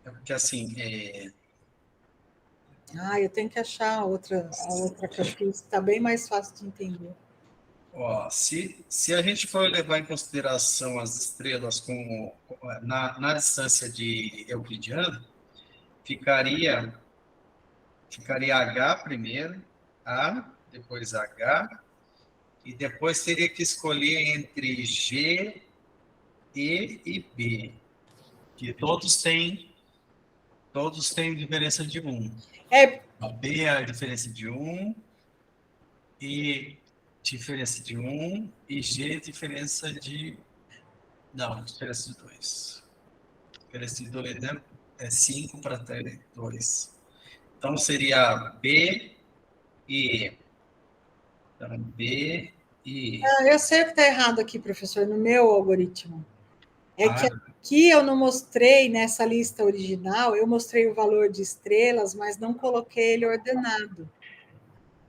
A: É porque assim,
B: eu tenho que achar a outra que eu fiz, está bem mais fácil de entender.
A: ó, se a gente for levar em consideração as estrelas na distância de euclidiana, ficaria H primeiro, A, depois H, e depois teria que escolher entre G, E e B, que todos têm diferença de 1. A B é a diferença de 1, E diferença de 1 e G diferença de... Não, diferença de 2. Diferença de 2 é 5 para 2. Então seria B e E. Então, B e E.
B: Eu sei o que está errado aqui, professor, no meu algoritmo. É que aqui eu não mostrei, nessa lista original, eu mostrei o valor de estrelas, mas não coloquei ele ordenado.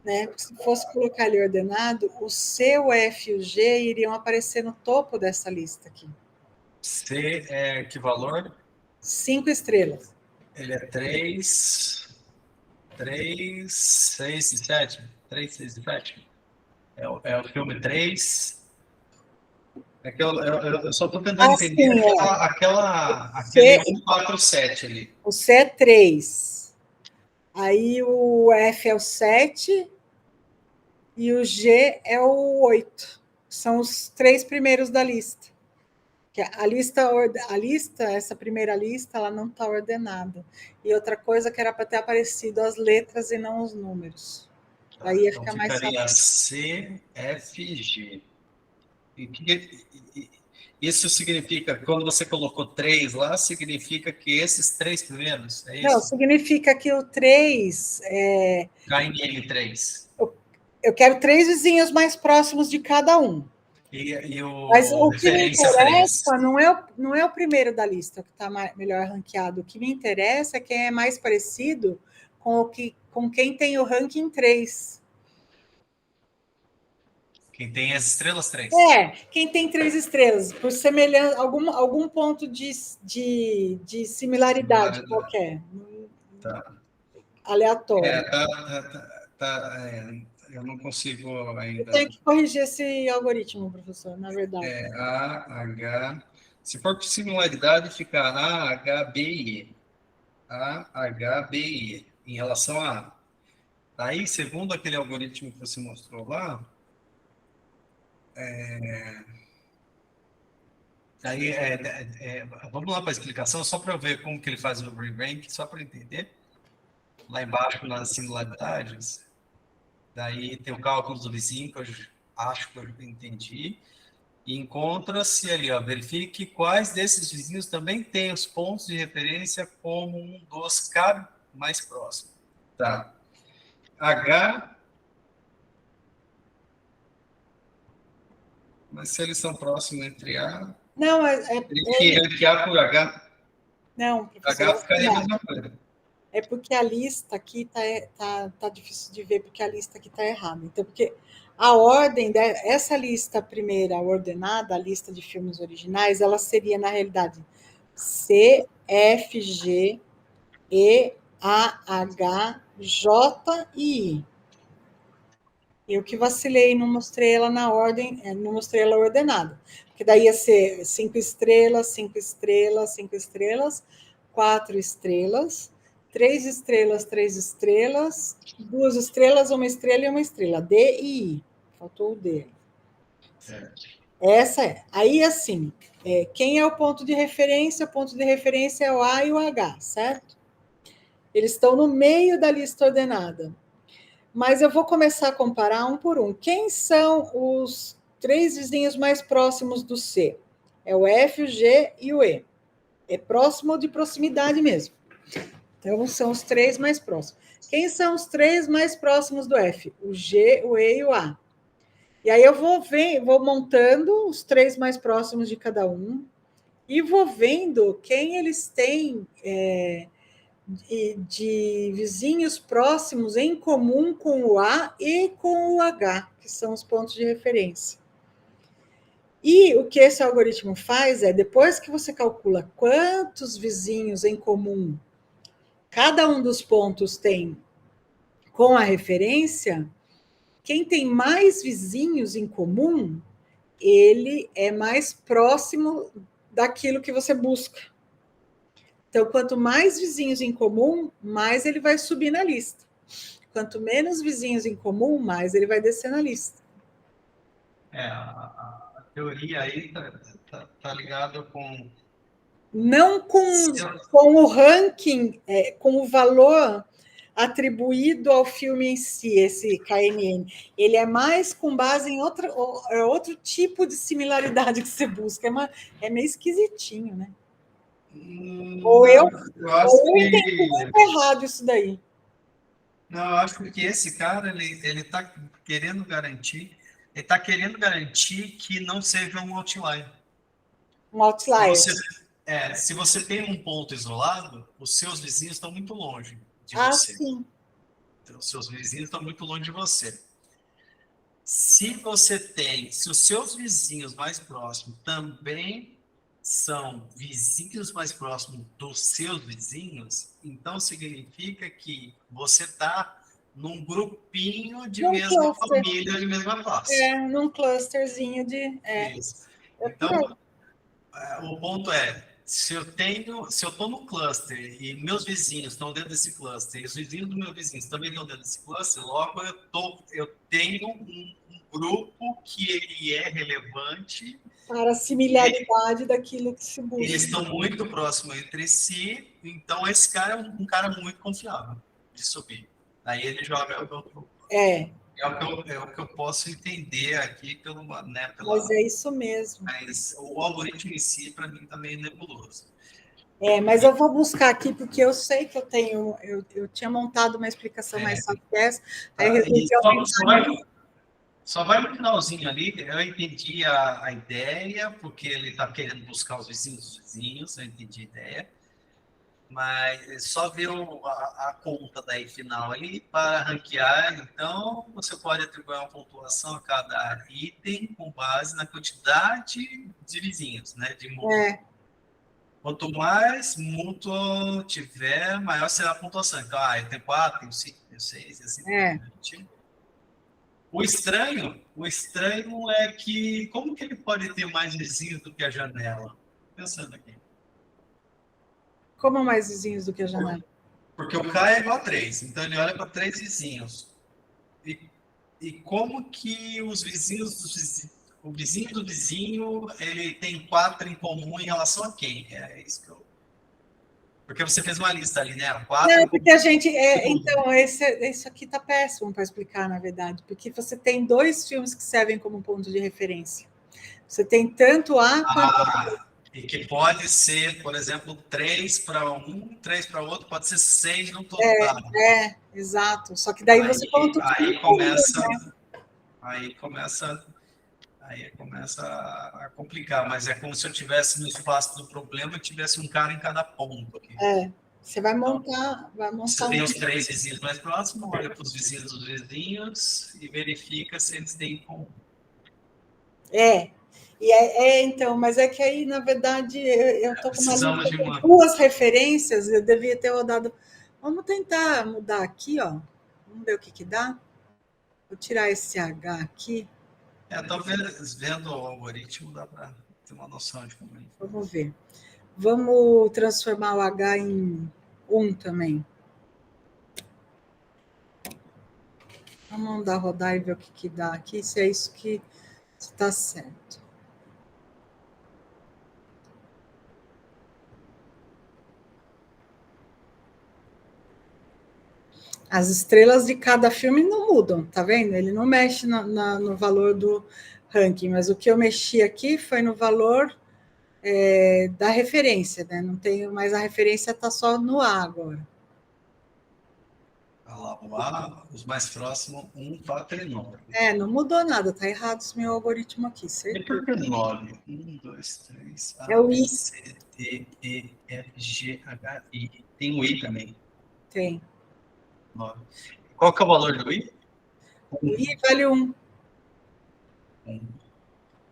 B: Né? Porque se fosse colocar ele ordenado, o C, o F e o G iriam aparecer no topo dessa lista aqui.
A: C é que valor?
B: 5 estrelas.
A: Ele é 3, 6 e 7. 3, 6 e 7. É o filme 3. É que eu só estou tentando entender aquele 147 ali.
B: O C é 3. Aí o F é o 7 e o G é o 8. São os 3 primeiros da lista. A lista, essa primeira lista, ela não está ordenada. E outra coisa que era para ter aparecido as letras e não os números.
A: Tá,
B: Aí ia
A: então
B: ficar mais
A: ficaria
B: fácil.
A: C, F, G. Isso significa, quando você colocou 3 lá, significa que esses 3 primeiros, é isso?
B: Não, significa que o 3...
A: Cai nele 3.
B: Eu quero 3 vizinhos mais próximos de cada um. Mas o que me interessa não é o primeiro da lista que está melhor ranqueado. O que me interessa é quem é mais parecido com quem tem o ranking 3.
A: Quem tem as estrelas 3.
B: Quem tem 3 estrelas, por semelhança, algum ponto de similaridade qualquer.
A: Tá.
B: Aleatório.
A: Eu não consigo ainda.
B: Eu tenho que corrigir esse algoritmo, professor, na verdade.
A: A, H. Se for por similaridade, fica A, H, B e E. A, H, B e E. Em relação a A. Aí, segundo aquele algoritmo que você mostrou lá, vamos lá para a explicação, só para eu ver como que ele faz o re-rank, só para entender. Lá embaixo, nas similaridades, daí tem o cálculo do vizinho, que eu acho que eu entendi, e encontra-se ali, ó, verifique quais desses vizinhos também têm os pontos de referência como um dos mais próximos. Tá. H... Mas se eles são próximos entre A...
B: Não,
A: ranquear por H.
B: Não, professor.
A: H ficaria a mesma coisa.
B: É porque a lista aqui tá difícil de ver, porque a lista aqui está errada. Então, porque a ordem dessa lista primeira ordenada, a lista de filmes originais, ela seria, na realidade, C, F, G, E, A, H, J e I. Eu que vacilei, não mostrei ela na ordem, não mostrei ela ordenada. Porque daí ia ser 5 estrelas, 5 estrelas, 5 estrelas, 4 estrelas, 3 estrelas, 3 estrelas, 2 estrelas, 1 estrela e 1 estrela. D e I. Faltou o D. Essa é. Aí, assim, quem é o ponto de referência? O ponto de referência é o A e o H, certo? Eles estão no meio da lista ordenada. Mas eu vou começar a comparar um por um. Quem são os 3 vizinhos mais próximos do C? É o F, o G e o E. É próximo de proximidade mesmo. Então, são os 3 mais próximos. Quem são os 3 mais próximos do F? O G, o E e o A. E aí eu vou montando os 3 mais próximos de cada um e vou vendo quem eles têm de vizinhos próximos em comum com o A e com o H, que são os pontos de referência. E o que esse algoritmo faz é, depois que você calcula quantos vizinhos em comum cada um dos pontos tem com a referência, quem tem mais vizinhos em comum, ele é mais próximo daquilo que você busca. Então, quanto mais vizinhos em comum, mais ele vai subir na lista. Quanto menos vizinhos em comum, mais ele vai descer na lista.
A: A teoria aí tá ligada com...
B: Não com o ranking, com o valor atribuído ao filme em si, esse KNN. Ele é mais com base em outro tipo de similaridade que você busca. É meio esquisitinho, né? Ou eu entendi muito errado isso daí.
A: Não, eu acho que esse cara, ele está querendo garantir, que não seja um outlier.
B: Um outlier.
A: Se você tem um ponto isolado, os seus vizinhos estão muito longe de você.
B: Sim.
A: Então, os seus vizinhos estão muito longe de você. Se os seus vizinhos mais próximos também são vizinhos mais próximos dos seus vizinhos, então significa que você está num grupinho de mesma família, de mesma classe.
B: Num clusterzinho de...
A: Isso. Então, o ponto é, se eu estou no cluster e meus vizinhos estão dentro desse cluster, e os vizinhos do meu vizinho também estão dentro desse cluster, logo eu tenho um grupo que ele é relevante
B: para a similaridade daquilo que se busca.
A: Eles estão muito próximos entre si, então esse cara é um cara muito confiável de subir. Aí ele joga o que eu posso entender aqui
B: mas é isso mesmo.
A: Mas o algoritmo em si, para mim, está meio nebuloso.
B: Mas eu vou buscar aqui, porque eu sei que eu tinha montado uma explicação mais só que essa, aí resolvi
A: só vai no finalzinho ali, eu entendi a ideia, porque ele está querendo buscar os vizinhos dos vizinhos, eu entendi a ideia, mas só ver a conta daí final ali para ranquear, então você pode atribuir uma pontuação a cada item com base na quantidade de vizinhos, né? De mútuo. Quanto mais mútuo tiver, maior será a pontuação. Então, eu tenho 4, tenho 5, tenho 6, e assim por diante. O estranho é que como que ele pode ter mais vizinhos do que a janela? Pensando aqui.
B: Como mais vizinhos do que a janela?
A: Porque o K é igual a 3, então ele olha para 3 vizinhos. E como que os vizinhos do vizinho, o vizinho do vizinho, ele tem 4 em comum em relação a quem? É isso que eu... Porque você fez uma lista ali, né? 4
B: Não, porque a gente... então, esse aqui está péssimo para explicar, na verdade, porque você tem 2 filmes que servem como ponto de referência. Você tem tanto A quanto...
A: E que pode ser, por exemplo, 3 para um, 3 para outro, pode ser 6 no total.
B: Exato. Só que daí você conta
A: aí começa a complicar, mas é como se eu tivesse no espaço do problema e tivesse um cara em cada ponto. Aqui.
B: Você vai montar...
A: Você tem os 3 vizinhos mais próximos, olha para os vizinhos dos vizinhos e verifica se eles têm em comum.
B: Então, mas é que aí, na verdade, eu estou com uma lista de 2 referências, eu devia ter rodado... Vamos tentar mudar aqui, ó. Vamos ver o que dá. Vou tirar esse H aqui.
A: Talvez vendo o algoritmo dá para ter uma noção de como é.
B: Vamos ver. Vamos transformar o H em 1 também. Vamos mandar rodar e ver o que dá aqui, se é isso que está certo. As estrelas de cada filme não mudam, tá vendo? Ele não mexe no valor do ranking, mas o que eu mexi aqui foi no valor da referência, né? Não tenho mais a referência, está só no A agora.
A: Lá o A, os mais próximos, 1, 4 e 9.
B: Não mudou nada, tá errado esse meu algoritmo aqui, certo?
A: E por que 9? 1, 2, 3, A,
B: É o
A: B,
B: I.
A: C, D, E, F, G, H, I. Tem o I também.
B: Tem.
A: 9. Qual que é o valor do I?
B: O I vale 1.
A: 1.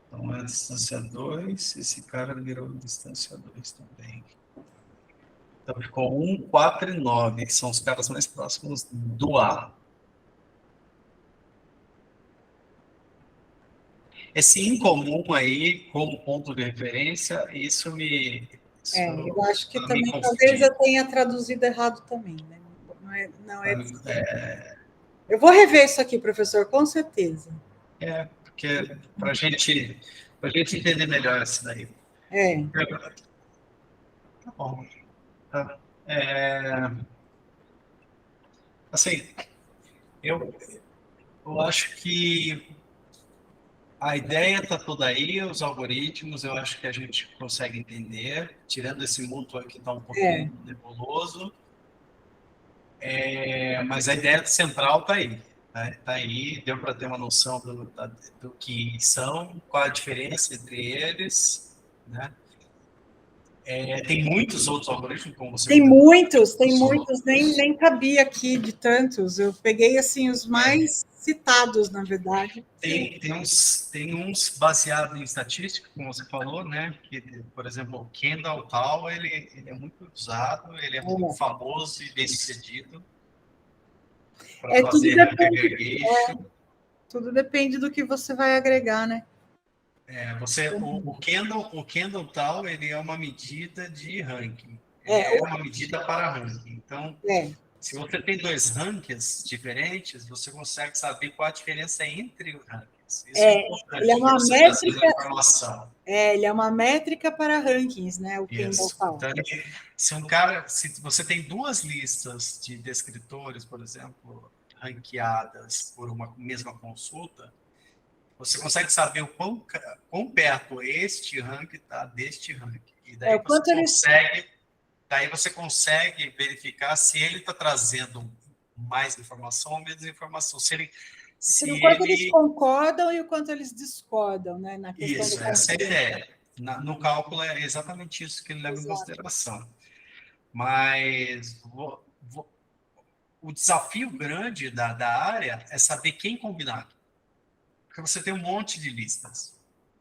A: Então é distância 2, esse cara virou distância 2 também. Então ficou 1, 4 e 9, que são os caras mais próximos do A. Esse incomum aí, como ponto de referência, isso me. Isso
B: Eu acho que
A: me
B: também, talvez
A: confundiu.
B: eu tenha traduzido errado também, né? Não é. Eu vou rever isso aqui, professor, com certeza.
A: Porque para a gente entender melhor isso daí. Tá bom. Tá. Assim, eu acho que a ideia está toda aí, os algoritmos, eu acho que a gente consegue entender, tirando esse mútuo que está um pouquinho nebuloso, mas a ideia central está aí. Está aí, deu para ter uma noção do que são, qual a diferença entre eles, né? Tem muitos outros algoritmos, como você
B: Tem
A: comentou.
B: muitos, nem cabia aqui de tantos. Eu peguei assim os mais citados, na verdade.
A: Tem uns baseados em estatística, como você falou, né? Que, por exemplo, o Kendall tal, ele é muito usado, ele é muito famoso e bem sucedido para fazer aggregation.
B: Tudo depende do que você vai agregar, né?
A: O Kendall tal, ele é uma medida de ranking. É uma medida para ranking. Então, se você tem dois rankings diferentes, você consegue saber qual a diferença entre os rankings. Isso é importante.
B: Ele é uma métrica.
A: Informação.
B: Ele é uma métrica para rankings, né? O Kendall tal.
A: Então, se você tem duas listas de descritores, por exemplo, ranqueadas por uma mesma consulta, você consegue saber o quão perto este ranking está deste ranking. E daí você consegue verificar se ele está trazendo mais informação ou menos informação.
B: Se o quanto eles concordam e o quanto eles discordam, né? Na questão
A: isso, essa é a ideia. No cálculo é exatamente isso que ele leva em consideração. Mas o desafio grande da área é saber quem combinar. Porque você tem um monte de listas.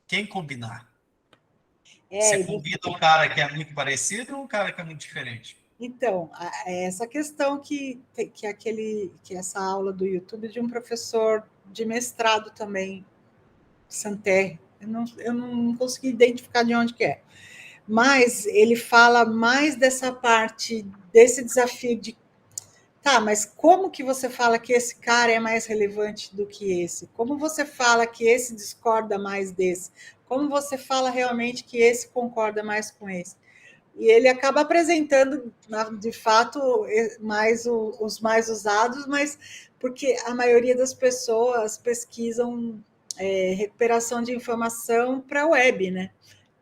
A: Quem combinar? Você combina um cara que é muito parecido ou um cara que é muito diferente?
B: Então, essa questão que essa aula do YouTube de um professor de mestrado também, Santerre, eu não consegui identificar de onde que é, mas ele fala mais dessa parte, desse desafio de mas como que você fala que esse cara é mais relevante do que esse? Como você fala que esse discorda mais desse? Como você fala realmente que esse concorda mais com esse? E ele acaba apresentando, de fato, os mais usados, mas porque a maioria das pessoas pesquisam recuperação de informação para a web, né?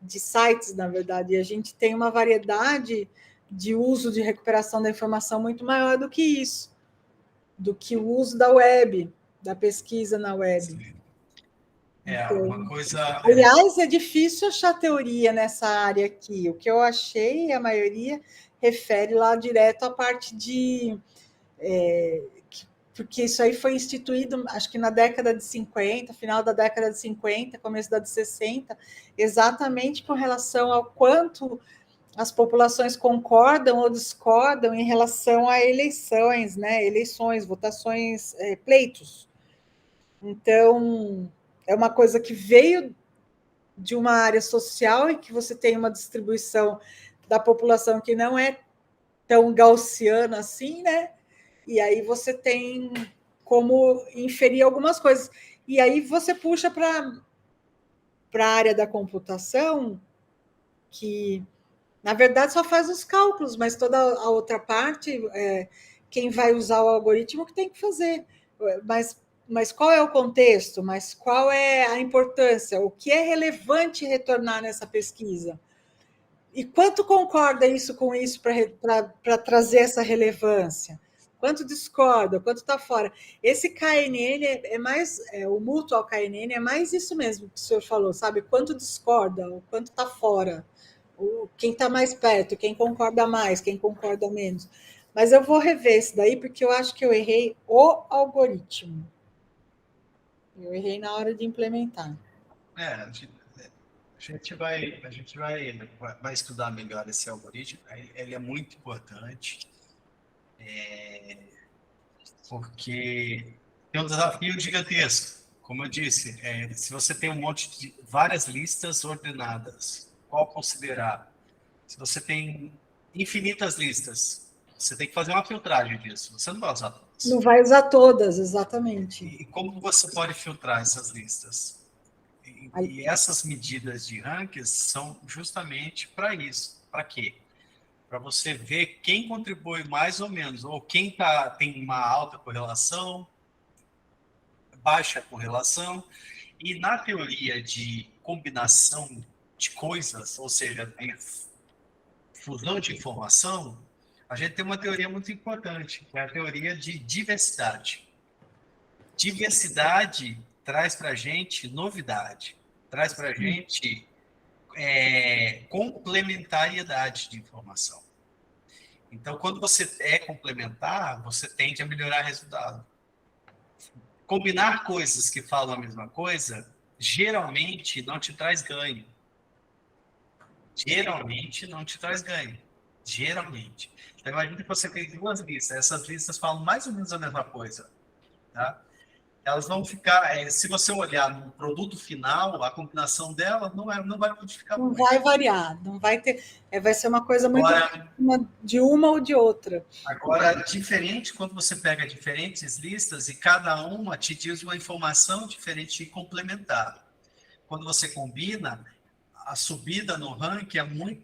B: De sites, na verdade. E a gente tem uma variedade de uso de recuperação da informação muito maior do que isso, do que o uso da web, da pesquisa na web.
A: Sim. Uma coisa.
B: Aliás, é difícil achar teoria nessa área aqui. O que eu achei, a maioria refere lá direto à parte de. Porque isso aí foi instituído, acho que na década de 50, final da década de 50, começo da de 60, exatamente com relação ao quanto as populações concordam ou discordam em relação a eleições, né? Eleições, votações, pleitos. Então, é uma coisa que veio de uma área social e que você tem uma distribuição da população que não é tão gaussiana assim, né? E aí você tem como inferir algumas coisas. E aí você puxa para a área da computação, que na verdade só faz os cálculos, mas toda a outra parte, quem vai usar o algoritmo que tem que fazer. Mas qual é o contexto? Mas qual é a importância? O que é relevante retornar nessa pesquisa? E quanto concorda isso com isso para trazer essa relevância? quanto discorda, quanto está fora. Esse KNN é mais, o Mutual KNN é mais isso mesmo que o senhor falou, sabe? Quanto discorda, o quanto está fora, quem está mais perto, quem concorda mais, quem concorda menos. Mas eu vou rever isso daí, porque eu acho que eu errei o algoritmo. Eu errei na hora de implementar.
A: A gente vai estudar melhor esse algoritmo. Ele é muito importante, porque tem um desafio gigantesco. Como eu disse, se você tem várias listas ordenadas, qual considerar? Se você tem infinitas listas, você tem que fazer uma filtragem disso. Você não vai usar todas.
B: Não vai usar todas, exatamente.
A: E como você pode filtrar essas listas? E essas medidas de rankings são justamente para isso. Para quê? Para você ver quem contribui mais ou menos, ou quem tem uma alta correlação, baixa correlação. E na teoria de combinação de coisas, ou seja, de fusão de informação, a gente tem uma teoria muito importante, que é a teoria de diversidade. Diversidade traz para a gente novidade, traz para a gente complementariedade de informação. Então, quando você é complementar, você tende a melhorar o resultado. Combinar coisas que falam a mesma coisa, geralmente não te traz ganho. Geralmente não te traz ganho. Geralmente. Então, imagina que você tem duas listas. Essas listas falam mais ou menos a mesma coisa. Tá? Elas vão ficar, se você olhar no produto final, a combinação dela não vai modificar
B: não
A: muito.
B: Vai variar, não vai ter, vai ser uma coisa muito de uma ou de outra.
A: Agora, diferente quando você pega diferentes listas e cada uma te diz uma informação diferente e complementar. Quando você combina, a subida no ranking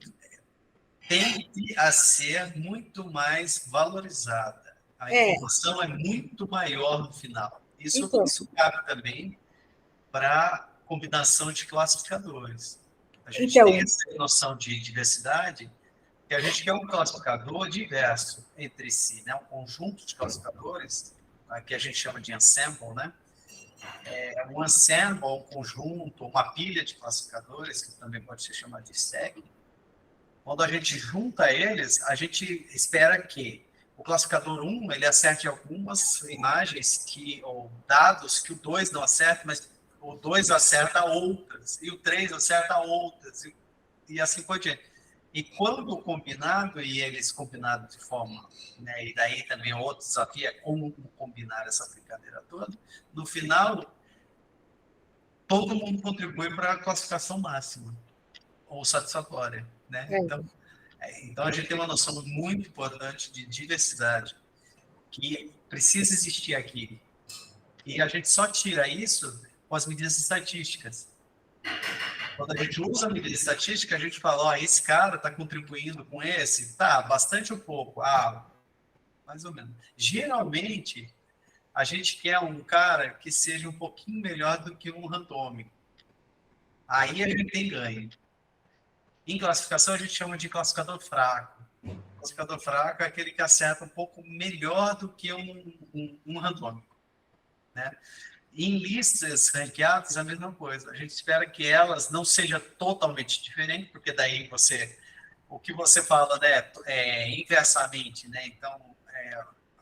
A: tende a ser muito mais valorizada. A informação é muito maior no final. Isso cabe também para combinação de classificadores. A gente tem essa noção de diversidade, que a gente quer um classificador diverso entre si, né? Um conjunto de classificadores, que a gente chama de ensemble, né? Um ensemble, um conjunto, uma pilha de classificadores, que também pode ser chamado de stack. Quando a gente junta eles, a gente espera que o classificador 1 ele acerte algumas imagens ou dados que o 2 não acerta, mas o 2 acerta outras, e o 3 acerta outras, e assim por diante. E quando combinado, e eles combinados de forma, né, e daí também outro desafio é como combinar essa brincadeira toda, no final, todo mundo contribui para a classificação máxima, ou satisfatória. Né? Então, a gente tem uma noção muito importante de diversidade, que precisa existir aqui. E a gente só tira isso com as medidas estatísticas. Quando a gente usa a medida estatística, a gente fala, esse cara está contribuindo com esse, tá, bastante ou pouco? Mais ou menos. Geralmente, a gente quer um cara que seja um pouquinho melhor do que um randômico. Aí a gente tem ganho. Em classificação, a gente chama de classificador fraco. O classificador fraco é aquele que acerta um pouco melhor do que um randômico. Né? Em listas ranqueadas, a mesma coisa. A gente espera que elas não sejam totalmente diferentes, porque daí o que você fala, né, inversamente, né? Então,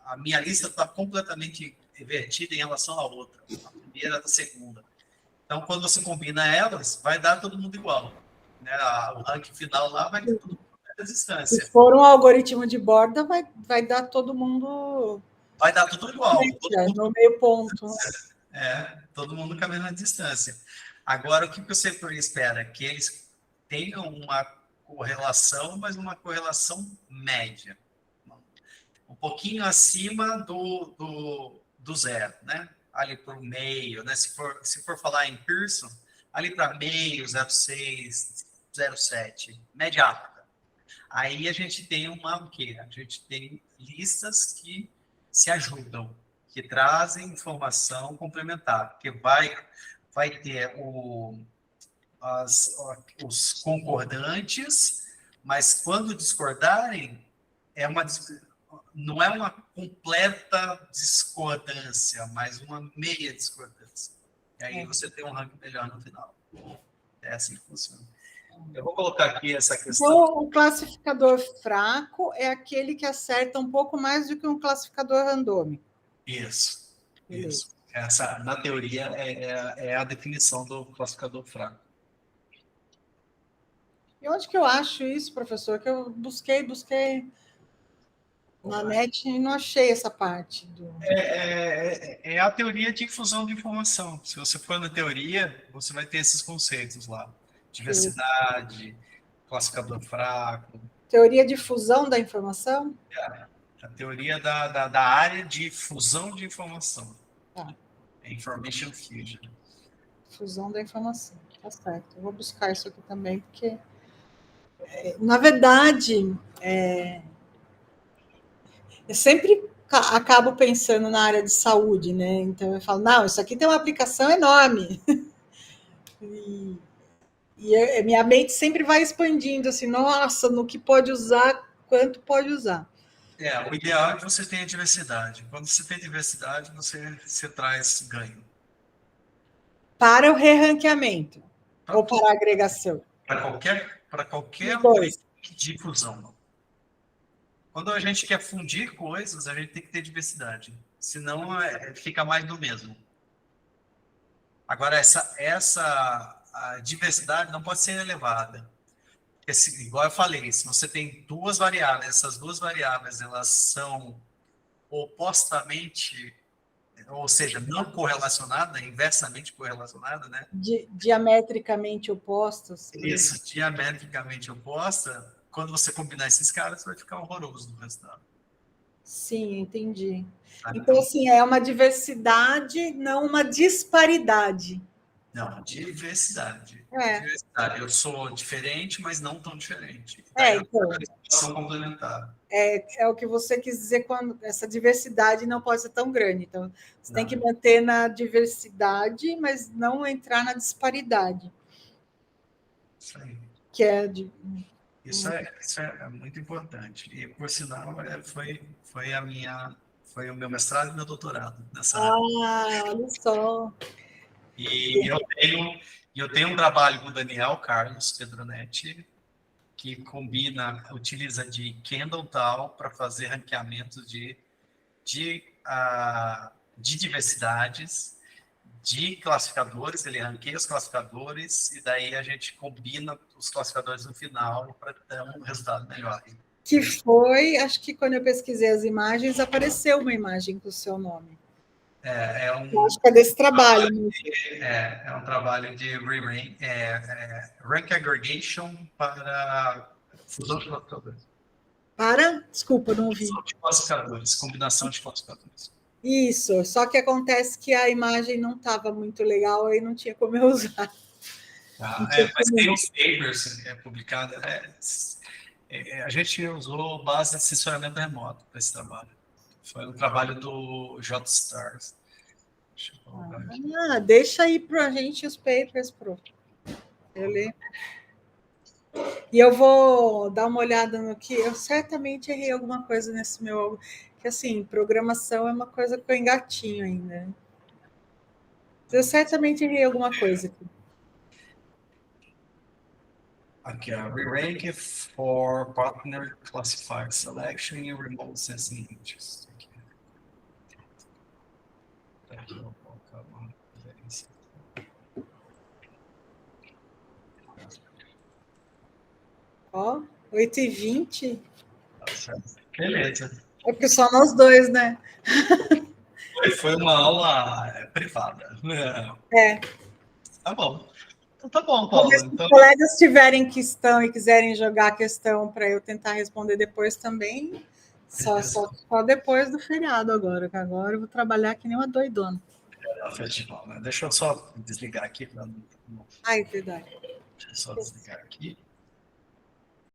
A: a minha lista está completamente invertida em relação à outra, a primeira da segunda. Então, quando você combina elas, vai dar todo mundo igual. Né? O ranking final lá vai ter tudo à distância.
B: Se for um algoritmo de borda, vai dar todo mundo...
A: Vai dar tudo igual.
B: No meio ponto.
A: Todo mundo caminhando à distância. Agora, o que você espera? Que eles tenham uma correlação, mas uma correlação média. Um pouquinho acima do zero, né? Ali para o meio, né? Se for falar em Pearson, ali para meio, 0,6, 0,7, média alta. Aí a gente tem o quê? A gente tem listas que se ajudam, que trazem informação complementar, que vai ter os concordantes, mas quando discordarem, não é uma completa discordância, mas uma meia discordância. E aí você tem um ranking melhor no final. É assim que funciona. Eu vou colocar aqui essa questão.
B: Então, o classificador fraco é aquele que acerta um pouco mais do que um classificador randômico.
A: Isso.
B: Beleza.
A: Isso. Essa, na teoria, é a definição do classificador fraco.
B: E onde que eu acho isso, professor? Que eu busquei na net e não achei essa parte.
A: É a teoria de infusão de informação. Se você for na teoria, você vai ter esses conceitos lá. Diversidade, classificador fraco.
B: Teoria de fusão da informação?
A: A teoria da área de fusão de informação.
B: Tá.
A: Information fusion.
B: Fusão da informação. Tá certo. Eu vou buscar isso aqui também, porque, na verdade, eu sempre acabo pensando na área de saúde, né? Então eu falo, não, isso aqui tem uma aplicação enorme. E minha mente sempre vai expandindo, assim, nossa, no que pode usar, quanto pode usar.
A: O ideal é que você tenha diversidade. Quando você tem diversidade, você traz ganho.
B: Para o reranqueamento ou para a agregação?
A: Para qualquer difusão. Quando a gente quer fundir coisas, a gente tem que ter diversidade. Senão, fica mais do mesmo. Agora, a diversidade não pode ser elevada. Porque, igual eu falei, se você tem duas variáveis, essas duas variáveis elas são opostamente, ou seja, não correlacionadas, inversamente correlacionadas, né?
B: Diametricamente opostas.
A: Isso, diametricamente oposta. Quando você combinar esses caras, vai ficar horroroso no resultado.
B: Sim, entendi. Então, assim, é uma diversidade, não uma disparidade.
A: Não, diversidade. Diversidade. Eu sou diferente, mas não tão diferente.
B: Então,
A: são complementares.
B: É o que você quis dizer quando essa diversidade não pode ser tão grande. Então, você tem que manter na diversidade, mas não entrar na disparidade.
A: Isso aí.
B: Que é
A: Isso é muito importante. E, por sinal, foi o meu mestrado e meu doutorado nessa área.
B: Olha só.
A: E eu tenho um trabalho com o Daniel Carlos Pedronetti, que utiliza de Kendall para fazer ranqueamento de diversidades, de classificadores, ele ranqueia os classificadores, e daí a gente combina os classificadores no final para ter um resultado melhor.
B: Que foi, acho que quando eu pesquisei as imagens, apareceu uma imagem com o seu nome. Acho que é desse trabalho.
A: É um trabalho de rank aggregation para fusão de classificadores.
B: Desculpa, não ouvi.
A: Fusão de classificadores, combinação de classificadores.
B: Isso, só que acontece que a imagem não estava muito legal e não tinha como eu usar.
A: Mas tem uns papers publicados. A gente usou base de assessoramento remoto para esse trabalho. Foi um trabalho do J-Stars.
B: Deixa aí para a gente os papers, prof. Eu leio. E eu vou dar uma olhada no que eu certamente errei alguma coisa nesse meu. Que assim, programação é uma coisa que eu engatinho ainda. Eu certamente errei alguma coisa aqui.
A: Aqui, re-rank for partner classified selection in remote sensing images. Aqui eu vou colocar uma referência.
B: Ó, 8h20.
A: Beleza.
B: É porque só nós dois, né?
A: Foi uma aula privada. Tá bom. Então tá bom, Paulo.
B: Se os colegas tiverem questão e quiserem jogar a questão para eu tentar responder depois também, só depois do feriado agora, que agora eu vou trabalhar que nem uma doidona.
A: Deixa eu só desligar aqui.
B: Ai, verdade.
A: Deixa eu só desligar aqui.